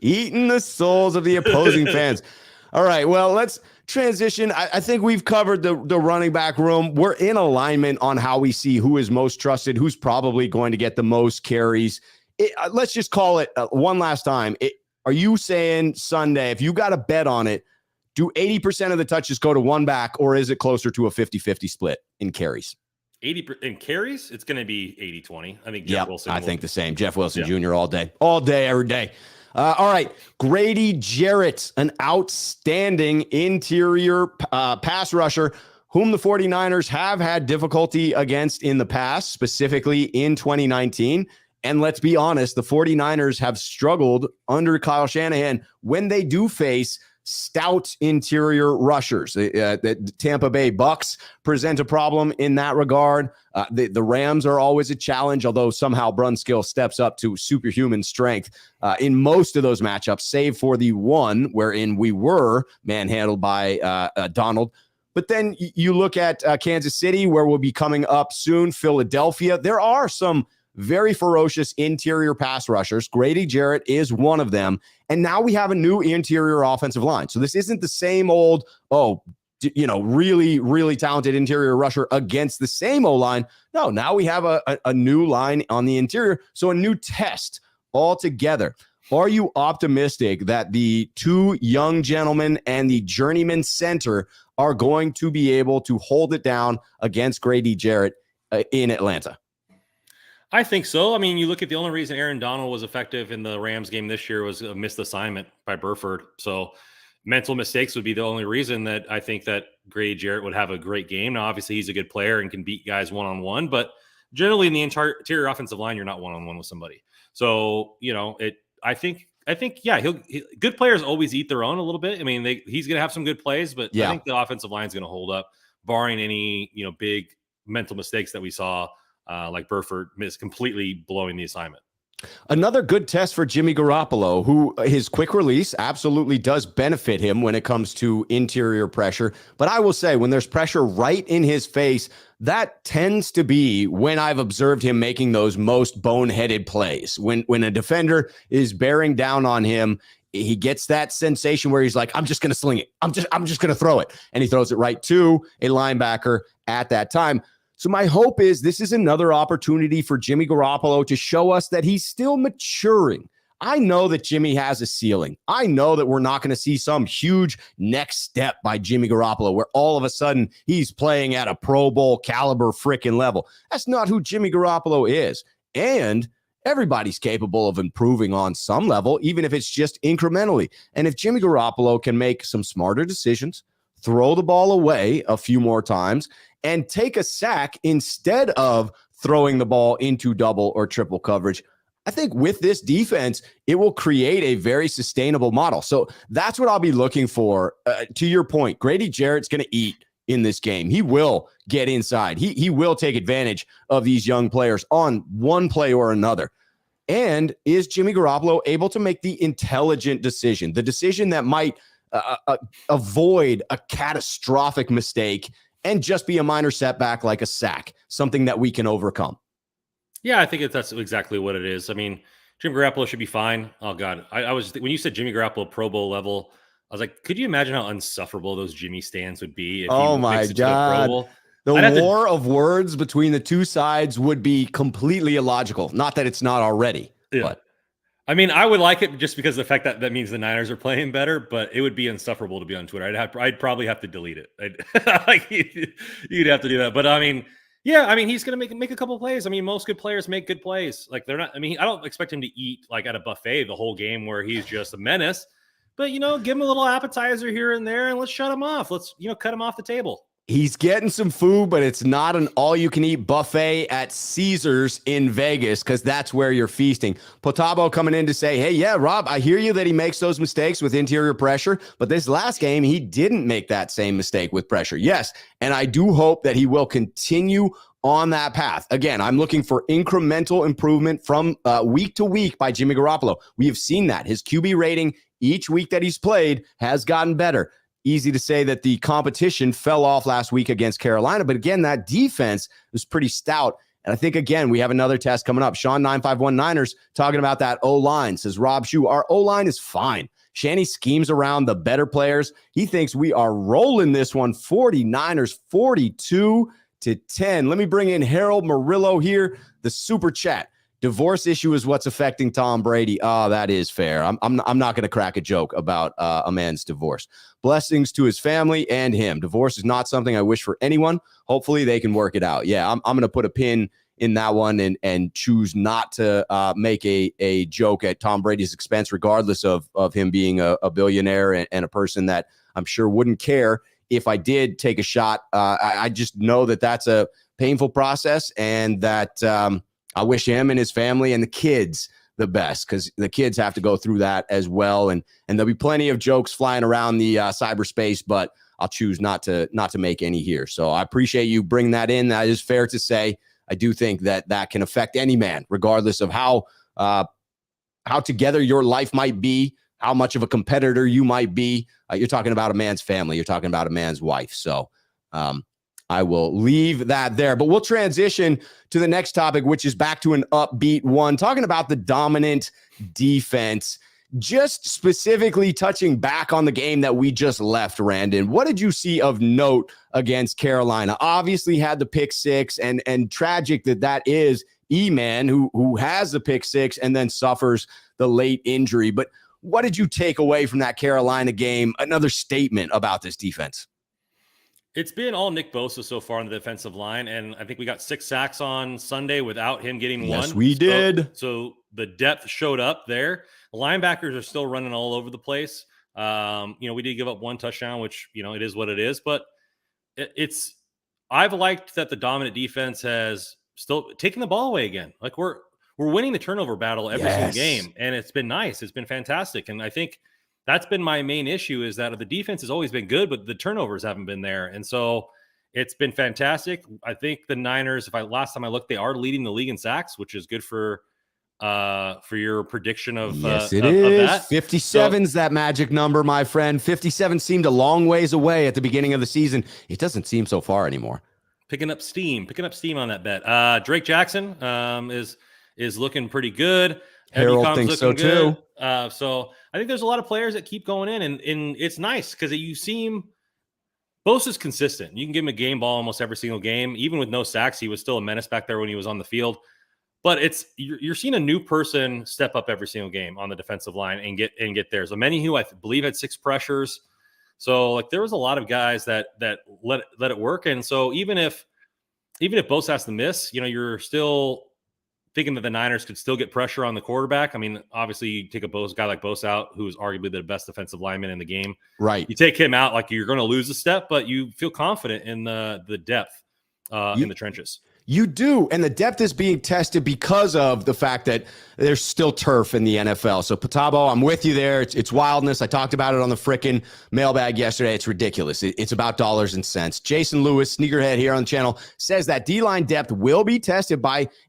Eating the souls of the opposing fans. All right, well, let's transition. I think we've covered the running back room. We're in alignment on how we see who is most trusted, who's probably going to get the most carries. Let's just call it one last time. Are you saying Sunday, if you got a bet on it, do 80% of the touches go to one back, or is it closer to a 50-50 split in carries? 80 in carries, it's going to be 80-20. I think Jeff Wilson. I think the same. Jeff Wilson Jr. all day, every day. All right. Grady Jarrett, an outstanding interior pass rusher whom the 49ers have had difficulty against in the past, specifically in 2019. And let's be honest, the 49ers have struggled under Kyle Shanahan when they do face stout interior rushers. The Tampa Bay Bucks present a problem in that regard. The Rams are always a challenge, although somehow Brunskill steps up to superhuman strength in most of those matchups, save for the one wherein we were manhandled by Donald. But then you look at Kansas City, where we'll be coming up soon, Philadelphia. There are some very ferocious interior pass rushers. Grady Jarrett is one of them. And now we have a new interior offensive line. So this isn't the same old, really, really talented interior rusher against the same O-line. No, now we have a new line on the interior. So a new test altogether. Are you optimistic that the two young gentlemen and the journeyman center are going to be able to hold it down against Grady Jarrett in Atlanta? I think so. I mean, you look at the only reason Aaron Donald was effective in the Rams game this year was a missed assignment by Burford. So mental mistakes would be the only reason that I think that Grady Jarrett would have a great game. Now, obviously, he's a good player and can beat guys one-on-one, but generally in the interior offensive line, you're not one-on-one with somebody. So, I think, yeah, good players always eat their own a little bit. I mean, he's going to have some good plays, but I think the offensive line is going to hold up, barring any, big mental mistakes that we saw, like Burford completely blowing the assignment. Another good test for Jimmy Garoppolo, who his quick release absolutely does benefit him when it comes to interior pressure. But I will say, when there's pressure right in his face, that tends to be when I've observed him making those most boneheaded plays. When a defender is bearing down on him, he gets that sensation where he's like, I'm just going to sling it. I'm just going to throw it. And he throws it right to a linebacker at that time. So my hope is this is another opportunity for Jimmy Garoppolo to show us that he's still maturing. I know that Jimmy has a ceiling. I know that we're not going to see some huge next step by Jimmy Garoppolo where all of a sudden he's playing at a Pro Bowl caliber freaking level. That's not who Jimmy Garoppolo is. And everybody's capable of improving on some level, even if it's just incrementally. And if Jimmy Garoppolo can make some smarter decisions, throw the ball away a few more times, and take a sack instead of throwing the ball into double or triple coverage, I think with this defense, it will create a very sustainable model. So that's what I'll be looking for. To your point, Grady Jarrett's going to eat in this game. He will get inside. He will take advantage of these young players on one play or another. And is Jimmy Garoppolo able to make the intelligent decision, the decision that might avoid a catastrophic mistake and just be a minor setback like a sack, something that we can overcome? Yeah, I think that's exactly what it is. I mean, Jimmy Garoppolo should be fine. Oh, God. I was, when you said Jimmy Garoppolo Pro Bowl level, I was like, could you imagine how unsufferable those Jimmy stands would be? If oh, my God. The war of words between the two sides would be completely illogical. Not that it's not already. Yeah. But I mean, I would like it just because of the fact that means the Niners are playing better, but it would be insufferable to be on Twitter. I'd probably have to delete it. You'd have to do that. But I mean, yeah, I mean, he's going to make a couple of plays. I mean, most good players make good plays. Like they're not, I mean, I don't expect him to eat like at a buffet the whole game where he's just a menace, but give him a little appetizer here and there and let's shut him off. Let's, cut him off the table. He's getting some food, but it's not an all-you-can-eat buffet at Caesars in Vegas because that's where you're feasting. Potabo coming in to say, hey, yeah, Rob, I hear you that he makes those mistakes with interior pressure, but this last game, he didn't make that same mistake with pressure. Yes, and I do hope that he will continue on that path. Again, I'm looking for incremental improvement from week to week by Jimmy Garoppolo. We have seen that. His QB rating each week that he's played has gotten better. Easy to say that the competition fell off last week against Carolina, but again, that defense was pretty stout. And I think, again, we have another test coming up. Sean 951 Niners talking about that O-line, says Rob Schuh, our O-line is fine. Shanny schemes around the better players. He thinks we are rolling this one 49ers 42-10. Let me bring in Harold Murillo here, the super chat. Divorce issue is what's affecting Tom Brady. Oh, that is fair. I'm not going to crack a joke about a man's divorce. Blessings to his family and him. Divorce is not something I wish for anyone. Hopefully they can work it out. Yeah, I'm going to put a pin in that one and choose not to make a joke at Tom Brady's expense, regardless of him being a billionaire and a person that I'm sure wouldn't care if I did take a shot. I just know that that's a painful process and that I wish him and his family and the kids the best because the kids have to go through that as well. And there'll be plenty of jokes flying around the cyberspace, but I'll choose not to make any here. So I appreciate you bringing that in. That is fair to say. I do think that can affect any man, regardless of how together your life might be, how much of a competitor you might be. You're talking about a man's family. You're talking about a man's wife. So I will leave that there, but we'll transition to the next topic, which is back to an upbeat one, talking about the dominant defense. Just specifically touching back on the game that we just left, Randon, what did you see of note against Carolina? Obviously had the pick six, and tragic that is E-Man who has the pick six and then suffers the late injury. But what did you take away from that Carolina game? Another statement about this defense. It's been all Nick Bosa so far on the defensive line, and I think we got 6 sacks on Sunday without him getting one. Yes, we did. So the depth showed up there. Linebackers are still running all over the place. We did give up 1 touchdown, which, it is what it is. But I've liked that the dominant defense has still taken the ball away again. Like we're winning the turnover battle every single game, and it's been nice. It's been fantastic, and I think that's been my main issue is that the defense has always been good, but the turnovers haven't been there, and so it's been fantastic. I think the Niners, last time I looked, they are leading the league in sacks, which is good for your prediction of yes, it is. Of that. 57's that magic number, my friend. 57 seemed a long ways away at the beginning of the season. It doesn't seem so far anymore. Picking up steam on that bet. Drake Jackson is looking pretty good. Harold thinks so too. So I think there's a lot of players that keep going in, and it's nice because you seem Bosa's consistent. You can give him a game ball almost every single game. Even with no sacks, he was still a menace back there when he was on the field. But you're seeing a new person step up every single game on the defensive line and get there. So many who I believe had 6 pressures. So there was a lot of guys that let it work. And so even if Bosa has to miss, you're still thinking that the Niners could still get pressure on the quarterback. I mean, obviously you take a guy like Bosa out, who is arguably the best defensive lineman in the game. Right. You take him out, you're going to lose a step, but you feel confident in the depth in the trenches. You do, and the depth is being tested because of the fact that there's still turf in the NFL. So, Patabo, I'm with you there. It's wildness. I talked about it on the frickin' mailbag yesterday. It's ridiculous. It's about dollars and cents. Jason Lewis, sneakerhead here on the channel, says that D-line depth will be tested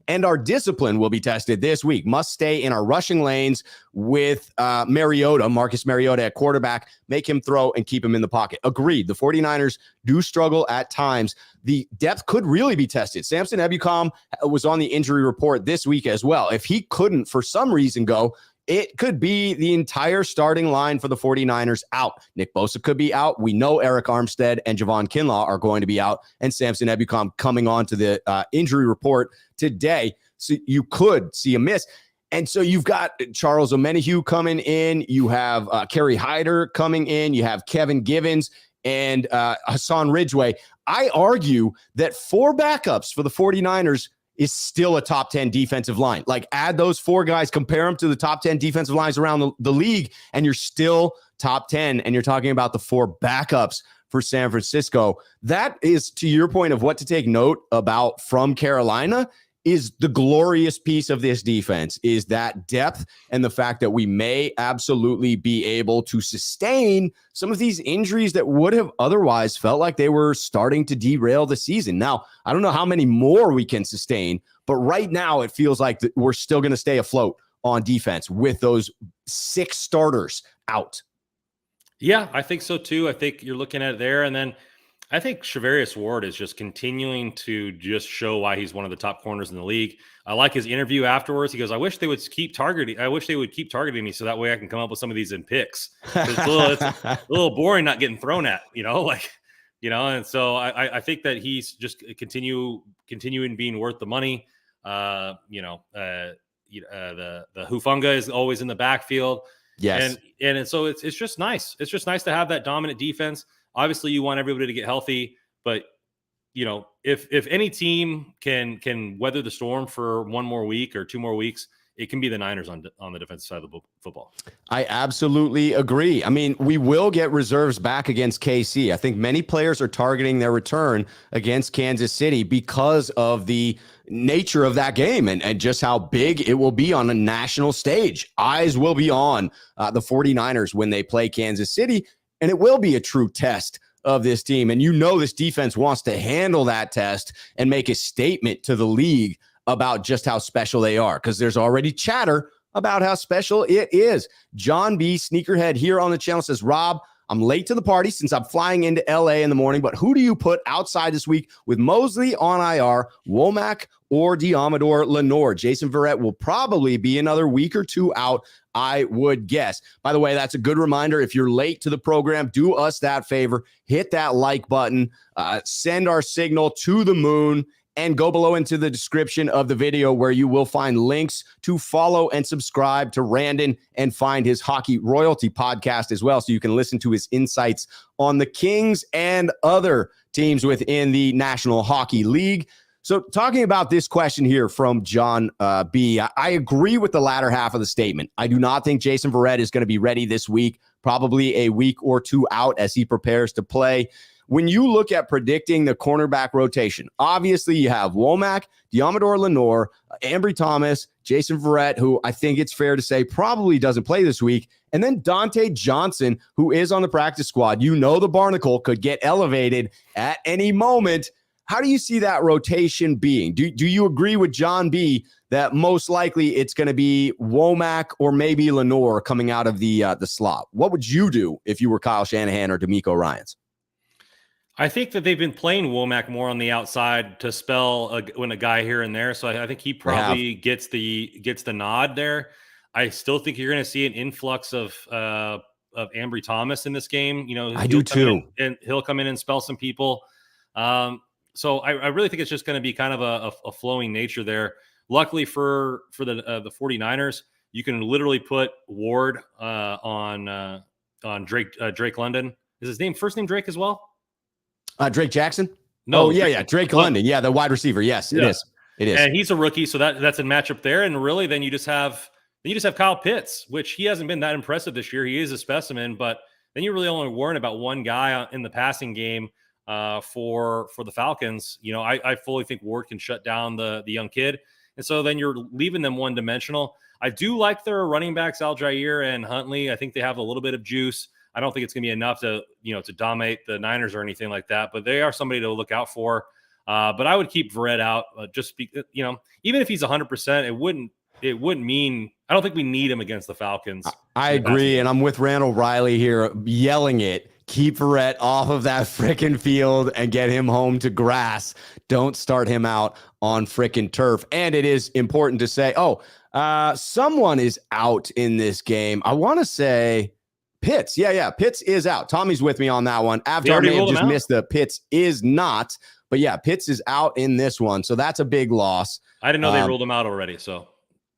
and our discipline will be tested this week. Must stay in our rushing lanes with Marcus Mariota at quarterback, make him throw and keep him in the pocket. Agreed. The 49ers do struggle at times. The depth could really be tested. Samson Ebukam was on the injury report this week as well. If he couldn't for some reason go, it could be the entire starting line for the 49ers out. Nick Bosa could be out. We know Eric Armstead and Javon Kinlaw are going to be out, and Samson Ebukam coming on to the injury report today. So you could see a miss. And so you've got Charles Omenihu coming in. You have Kerry Hyder coming in. You have Kevin Givens and Hassan Ridgeway. I argue that 4 backups for the 49ers is still a top 10 defensive line. Add those 4 guys, compare them to the top 10 defensive lines around the league, and you're still top 10. And you're talking about the 4 backups for San Francisco. That is, to your point of what to take note about from Carolina, is the glorious piece of this defense is that depth and the fact that we may absolutely be able to sustain some of these injuries that would have otherwise felt like they were starting to derail the season. Now, I don't know how many more we can sustain, but right now it feels like we're still going to stay afloat on defense with those 6 starters out. Yeah, I think so too. I think you're looking at it there. And then I think Charvarius Ward is just continuing to just show why he's one of the top corners in the league. I like his interview afterwards. He goes, I wish they would keep targeting me so that way I can come up with some of these in picks. It's a little boring not getting thrown at, and so I think that he's just continuing being worth the money. The Hufanga is always in the backfield. Yes. And so it's just nice. It's just nice to have that dominant defense. Obviously, you want everybody to get healthy, but if any team can weather the storm for 1 more week or 2 more weeks, it can be the Niners on the defensive side of the football. I absolutely agree. I mean, we will get reserves back against KC. I think many players are targeting their return against Kansas City because of the nature of that game and just how big it will be on a national stage. Eyes will be on the 49ers when they play Kansas City. And it will be a true test of this team. And this defense wants to handle that test and make a statement to the league about just how special they are, because there's already chatter about how special it is. John B. Sneakerhead here on the channel says, Rob, I'm late to the party since I'm flying into LA in the morning, but who do you put outside this week with Mosley on IR, Womack or Diamador Lenore? Jason Verrett will probably be another week or two out, I would guess. By the way, that's a good reminder. If you're late to the program, do us that favor. Hit that like button, send our signal to the moon, and go below into the description of the video where you will find links to follow and subscribe to Randon and find his Hockey Royalty podcast as well, so you can listen to his insights on the Kings and other teams within the National Hockey League. So talking about this question here from John B., I agree with the latter half of the statement. I do not think Jason Verrett is going to be ready this week, probably a week or two out as he prepares to play. When you look at predicting the cornerback rotation, obviously you have Womack, Diamador Lenore, Ambry Thomas, Jason Verrett, who I think it's fair to say probably doesn't play this week, and then Dante Johnson, who is on the practice squad. You know the Barnacle could get elevated at any moment. How do you see that rotation being? Do you agree with John B. that most likely it's going to be Womack or maybe Lenore coming out of the slot? What would you do if you were Kyle Shanahan or D'Amico Ryans? I think that they've been playing Womack more on the outside to spell when a guy here and there. So I think he probably gets the nod there. I still think you're going to see an influx of Ambry Thomas in this game. You know, I do too. And he'll come in and spell some people. So I really think it's just going to be kind of a flowing nature there. Luckily for the 49ers, you can literally put Ward on Drake London. Is his name first name Drake as well? Drake Jackson? No. Oh, yeah. Drake London. Yeah, the wide receiver. Yes, it is. It is. And he's a rookie, so that's a matchup there. And really, then you just have Kyle Pitts, which he hasn't been that impressive this year. He is a specimen, but then you're really only worrying about one guy in the passing game for the Falcons. You know, I fully think Ward can shut down the young kid. And so then you're leaving them one-dimensional. I do like their running backs, Aljair and Huntley. I think they have a little bit of juice. I don't think it's going to be enough to dominate the Niners or anything like that, but they are somebody to look out for. But I would keep Verrett out. Even if he's 100%, it wouldn't mean. I don't think we need him against the Falcons. I agree, and I'm with Randall Riley here, yelling it. Keep Verrett off of that frickin' field and get him home to grass. Don't start him out on frickin' turf. And it is important to say, someone is out in this game. I want to say Pitts. Yeah. Pitts is out. Tommy's with me on that one. Avatar may have just missed the Pitts is not. But yeah, Pitts is out in this one. So that's a big loss. I didn't know they ruled him out already. So.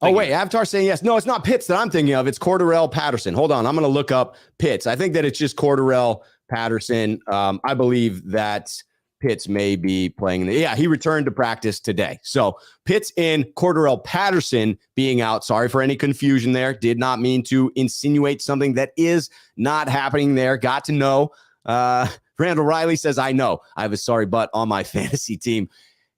Avatar saying yes. No, it's not Pitts that I'm thinking of. It's Cordarrelle Patterson. Hold on. I'm going to look up Pitts. I think that it's just Cordarrelle Patterson. I believe that Pitts may be playing. He returned to practice today. So Pitts in, Cordarrelle Patterson being out. Sorry for any confusion there. Did not mean to insinuate something that is not happening there. Got to know. Randall Riley says, I know. I have a sorry butt on my fantasy team.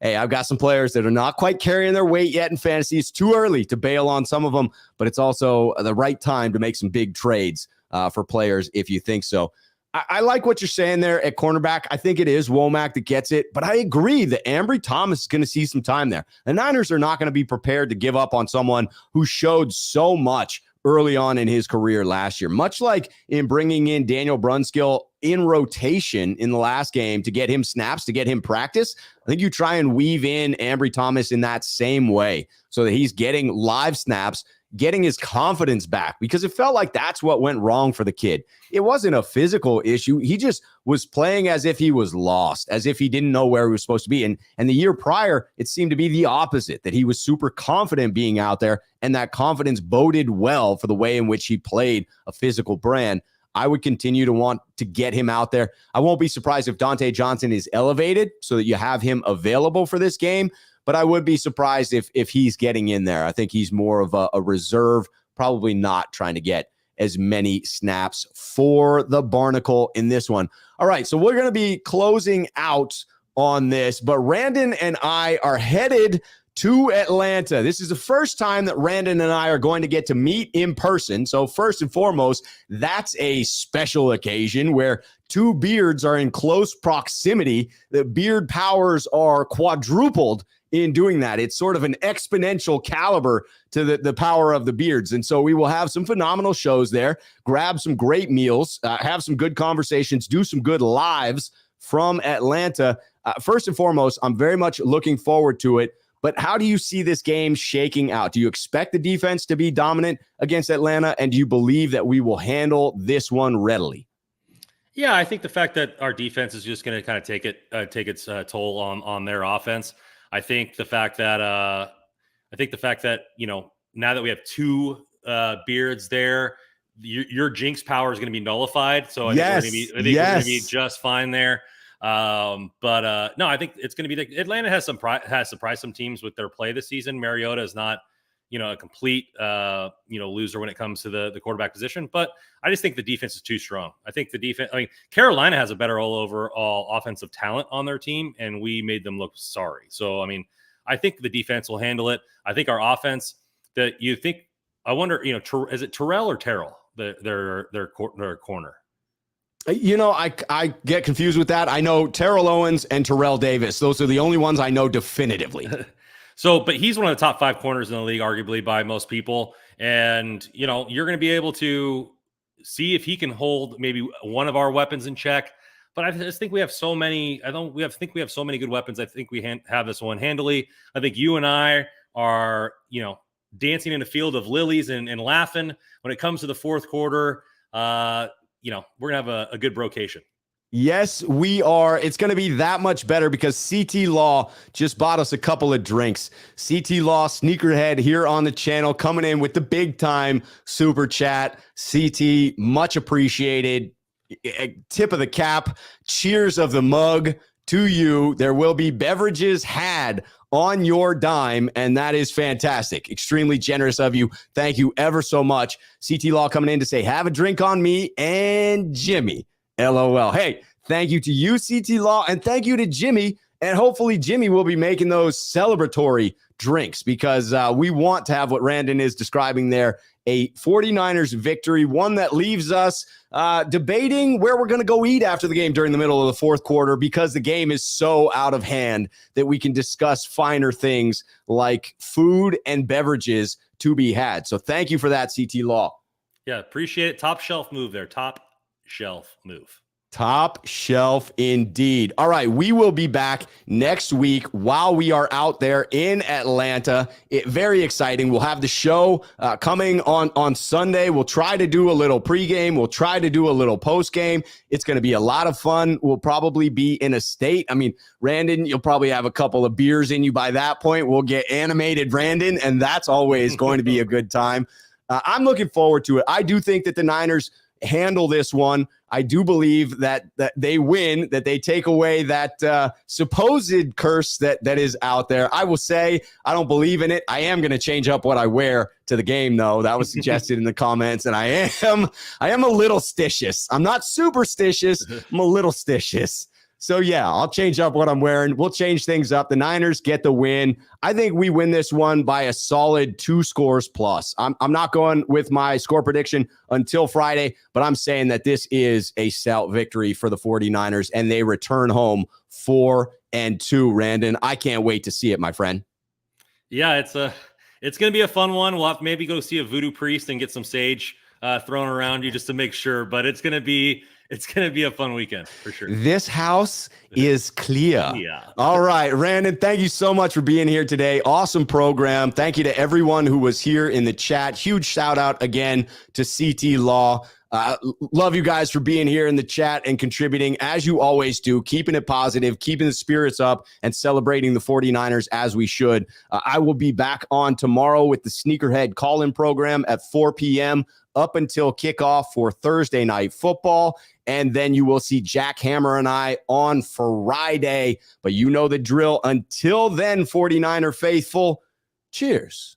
Hey, I've got some players that are not quite carrying their weight yet in fantasy. It's too early to bail on some of them, but it's also the right time to make some big trades for players if you think so. I like what you're saying there at cornerback. I think it is Womack that gets it, but I agree that Ambry Thomas is going to see some time there. The Niners are not going to be prepared to give up on someone who showed so much early on in his career last year, much like in bringing in Daniel Brunskill in rotation in the last game to get him snaps, to get him practice. I think you try and weave in Ambry Thomas in that same way so that he's getting live snaps, getting his confidence back, because it felt like that's what went wrong for the kid. It wasn't a physical issue. He just was playing as if he was lost, as if he didn't know where he was supposed to be. And the year prior, it seemed to be the opposite, that he was super confident being out there, and that confidence boded well for the way in which he played a physical brand. I would continue to want to get him out there. I won't be surprised if Dante Johnson is elevated so that you have him available for this game, but I would be surprised if he's getting in there. I think he's more of a reserve, probably not trying to get as many snaps for the Barnacle in this one. All right, so we're going to be closing out on this, but Randon and I are headed to Atlanta. This is the first time that Randon and I are going to get to meet in person. So first and foremost, that's a special occasion where two beards are in close proximity. The beard powers are quadrupled in doing that. It's sort of an exponential caliber to the power of the beards. And so we will have some phenomenal shows there, grab some great meals, have some good conversations, do some good lives from Atlanta. First and foremost, I'm very much looking forward to it. But how do you see this game shaking out? Do you expect the defense to be dominant against Atlanta? And do you believe that we will handle this one readily? Yeah, I think the fact that our defense is just going to kind of take its toll on their offense. I think the fact that now that we have two beards there, your jinx power is going to be nullified. So I think we're going to be just fine there. No, I think it's going to be Atlanta has surprised some teams with their play this season. Mariota is not, a complete, loser when it comes to the quarterback position, but I just think the defense is too strong. I think Carolina has a better overall offensive talent on their team, and we made them look sorry. So, I think the defense will handle it. I think our offense I wonder, is it Terrell or Terrell, their corner? I get confused with that. I know Terrell Owens and Terrell Davis. Those are the only ones I know definitively. But he's one of the top 5 corners in the league, arguably by most people. And, you're going to be able to see if he can hold maybe one of our weapons in check. But I just think we have so many. We have so many good weapons. I think we have this one handily. I think you and I are, dancing in a field of lilies and laughing when it comes to the fourth quarter. We're going to have a good brocation. Yes, we are. It's going to be that much better because CT Law just bought us a couple of drinks. CT Law, sneakerhead here on the channel, coming in with the big time super chat. CT, much appreciated. Tip of the cap. Cheers of the mug to you. There will be beverages had on your dime, and that is fantastic. Extremely generous of you. Thank you ever so much. CT Law coming in to say, have a drink on me and Jimmy. LOL. Hey, thank you to you, CT Law, and thank you to Jimmy. And hopefully Jimmy will be making those celebratory drinks because we want to have what Randon is describing there, a 49ers victory, one that leaves us debating where we're going to go eat after the game during the middle of the fourth quarter because the game is so out of hand that we can discuss finer things like food and beverages to be had. So thank you for that, CT Law. Yeah, appreciate it. Top shelf move there. Top shelf move. Top shelf indeed. All right, we will be back next week while we are out there in Atlanta. Very exciting. We'll have the show coming on Sunday. We'll try to do a little pregame. We'll try to do a little postgame. It's going to be a lot of fun. We'll probably be in a state. Randon, you'll probably have a couple of beers in you by that point. We'll get animated Randon, and that's always going to be a good time. I'm looking forward to it. I do think that the Niners handle this one. I do believe that they win, that they take away that supposed curse that is out there. I will say I don't believe in it. I am going to change up what I wear to the game, though. That was suggested in the comments, and I am a little stitious. I'm not superstitious. I'm a little stitious. So, yeah, I'll change up what I'm wearing. We'll change things up. The Niners get the win. I think we win this one by a solid 2 scores plus. I'm not going with my score prediction until Friday, but I'm saying that this is a stout victory for the 49ers, and they return home 4-2, Randon. I can't wait to see it, my friend. Yeah, it's going to be a fun one. We'll have to maybe go see a voodoo priest and get some sage thrown around you just to make sure, but it's going to be a fun weekend for sure. This house is clear. Yeah. All right, Randon, thank you so much for being here today. Awesome program. Thank you to everyone who was here in the chat. Huge shout out again to CT Law. Love you guys for being here in the chat and contributing as you always do, keeping it positive, keeping the spirits up, and celebrating the 49ers as we should. I will be back on tomorrow with the Sneakerhead call-in program at 4 p.m. up until kickoff for Thursday Night Football. And then you will see Jack Hammer and I on Friday. But you know the drill. Until then, 49er faithful, cheers.